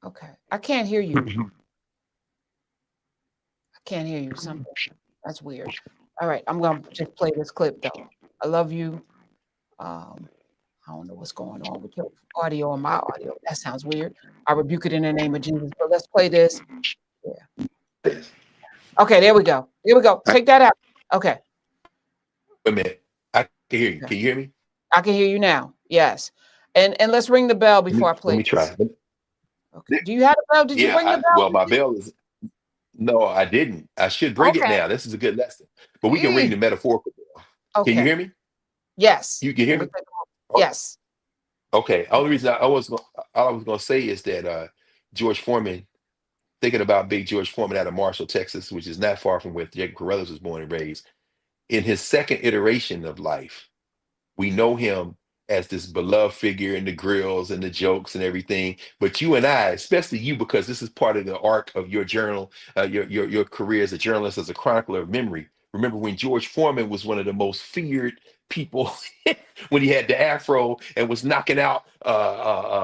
Okay, I can't hear you. I can't hear you. Something that's weird. All right, I'm gonna just play this clip though. I love you. Um, I don't know what's going on with your audio and my audio. That sounds weird. I rebuke it in the name of Jesus. But let's play this. Yeah. Okay, there we go. Here we go. Take that out. Okay. Wait a minute. I can hear you. Yeah. Can you hear me? I can hear you now. Yes. And let's ring the bell Let before me I let play me this. try. Okay. Do you have the bell? Did you Yeah, ring the bell? well, my bell is no, I didn't. I should bring it Okay. now. This is a good lesson. But we can ring the metaphorical bell. Can you Okay. hear me? Yes. You can hear Let me me? take a look. Oh, Yes. okay. Only reason all I was gonna say is that George Foreman, thinking about Big George Foreman out of Marshall, Texas, which is not far from where Jacob Carruthers was born and raised, in his second iteration of life, we know him as this beloved figure in the grills and the jokes and everything. But you and I, especially you, because this is part of the arc of your journal, your career as a journalist, as a chronicler of memory. Remember when George Foreman was one of the most feared people when he had the afro and was knocking out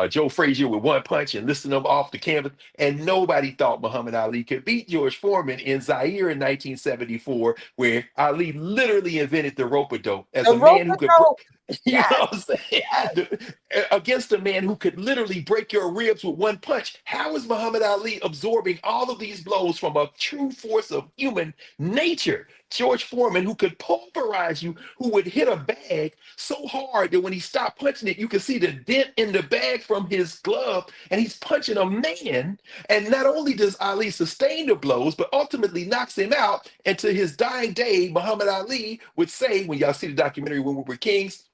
Joe Frazier with one punch and listing them off the canvas. And nobody thought Muhammad Ali could beat George Foreman in Zaire in 1974, where Ali literally invented the rope-a-dope as The a man who rope could dope. you know Yes. what I'm saying? Against a man who could literally break your ribs with one punch. How is Muhammad Ali absorbing all of these blows from a true force of human nature? George Foreman, who could pulverize you, who would hit a bag so hard that when he stopped punching it, you could see the dent in the bag from his glove, and he's punching a man. And not only does Ali sustain the blows, but ultimately knocks him out. And to his dying day, Muhammad Ali would say, when y'all see the documentary When We Were Kings,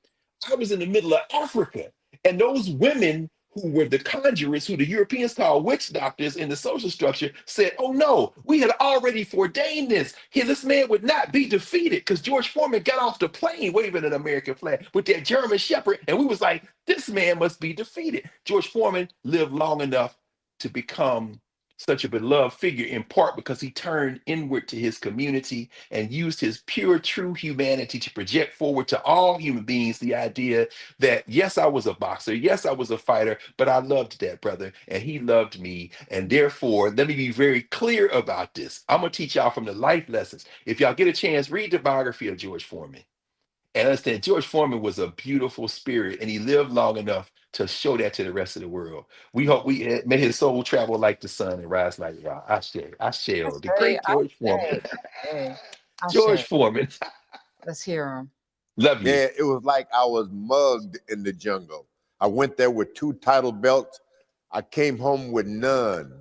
I was in the middle of Africa, and those women who were the conjurers, who the Europeans call witch doctors in the social structure, said, oh no, we had already foreordained this. Here, this man would not be defeated, because George Foreman got off the plane waving an American flag with that German shepherd, and we was like, this man must be defeated. George Foreman lived long enough to become such a beloved figure, in part because he turned inward to his community and used his pure, true humanity to project forward to all human beings the idea that, yes, I was a boxer, yes, I was a fighter, but I loved that brother and he loved me. And therefore, let me be very clear about this. I'm going to teach y'all from the life lessons. If y'all get a chance, read the biography of George Foreman. And understand, George Foreman was a beautiful spirit, and he lived long enough to show that to the rest of the world. We hope may his soul travel like the sun and rise like Ra. I shall. The great George Foreman. I George Foreman. Let's hear him. Love you. Yeah, it was like I was mugged in the jungle. I went there with 2 title belts. I came home with none.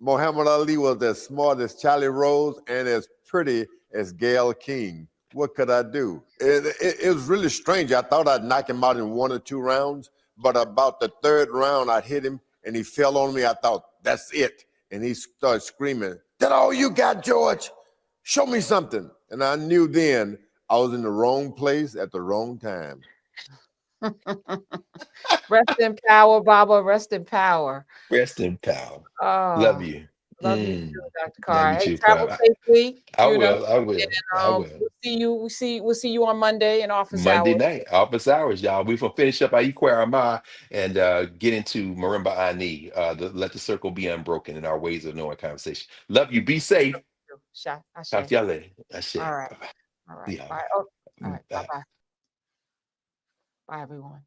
Muhammad Ali was as smart as Charlie Rose and as pretty as Gayle King. What could I do? It was really strange. I thought I'd knock him out in 1 or 2 rounds, but about the 3rd round, I hit him and he fell on me. I thought, that's it. And he started screaming, "That all you got, George? Show me something." And I knew then I was in the wrong place at the wrong time. Rest in power, Baba. Rest in power. Rest in power. Oh, Love you. love you too, Dr. Carr. Love you too, travel Carr. safely. I you know, will. I will. and, I will. We'll see you on Monday in office Monday hours. night, office hours, y'all. We're gonna finish up Aikwa and get into Marimba Ani. Let the circle be unbroken in our ways of knowing conversation. Love you. Be safe. Talk to y'all later. All right. Bye-bye. All right. Yeah. Bye. Oh, all right. Bye. Bye-bye. Bye, everyone.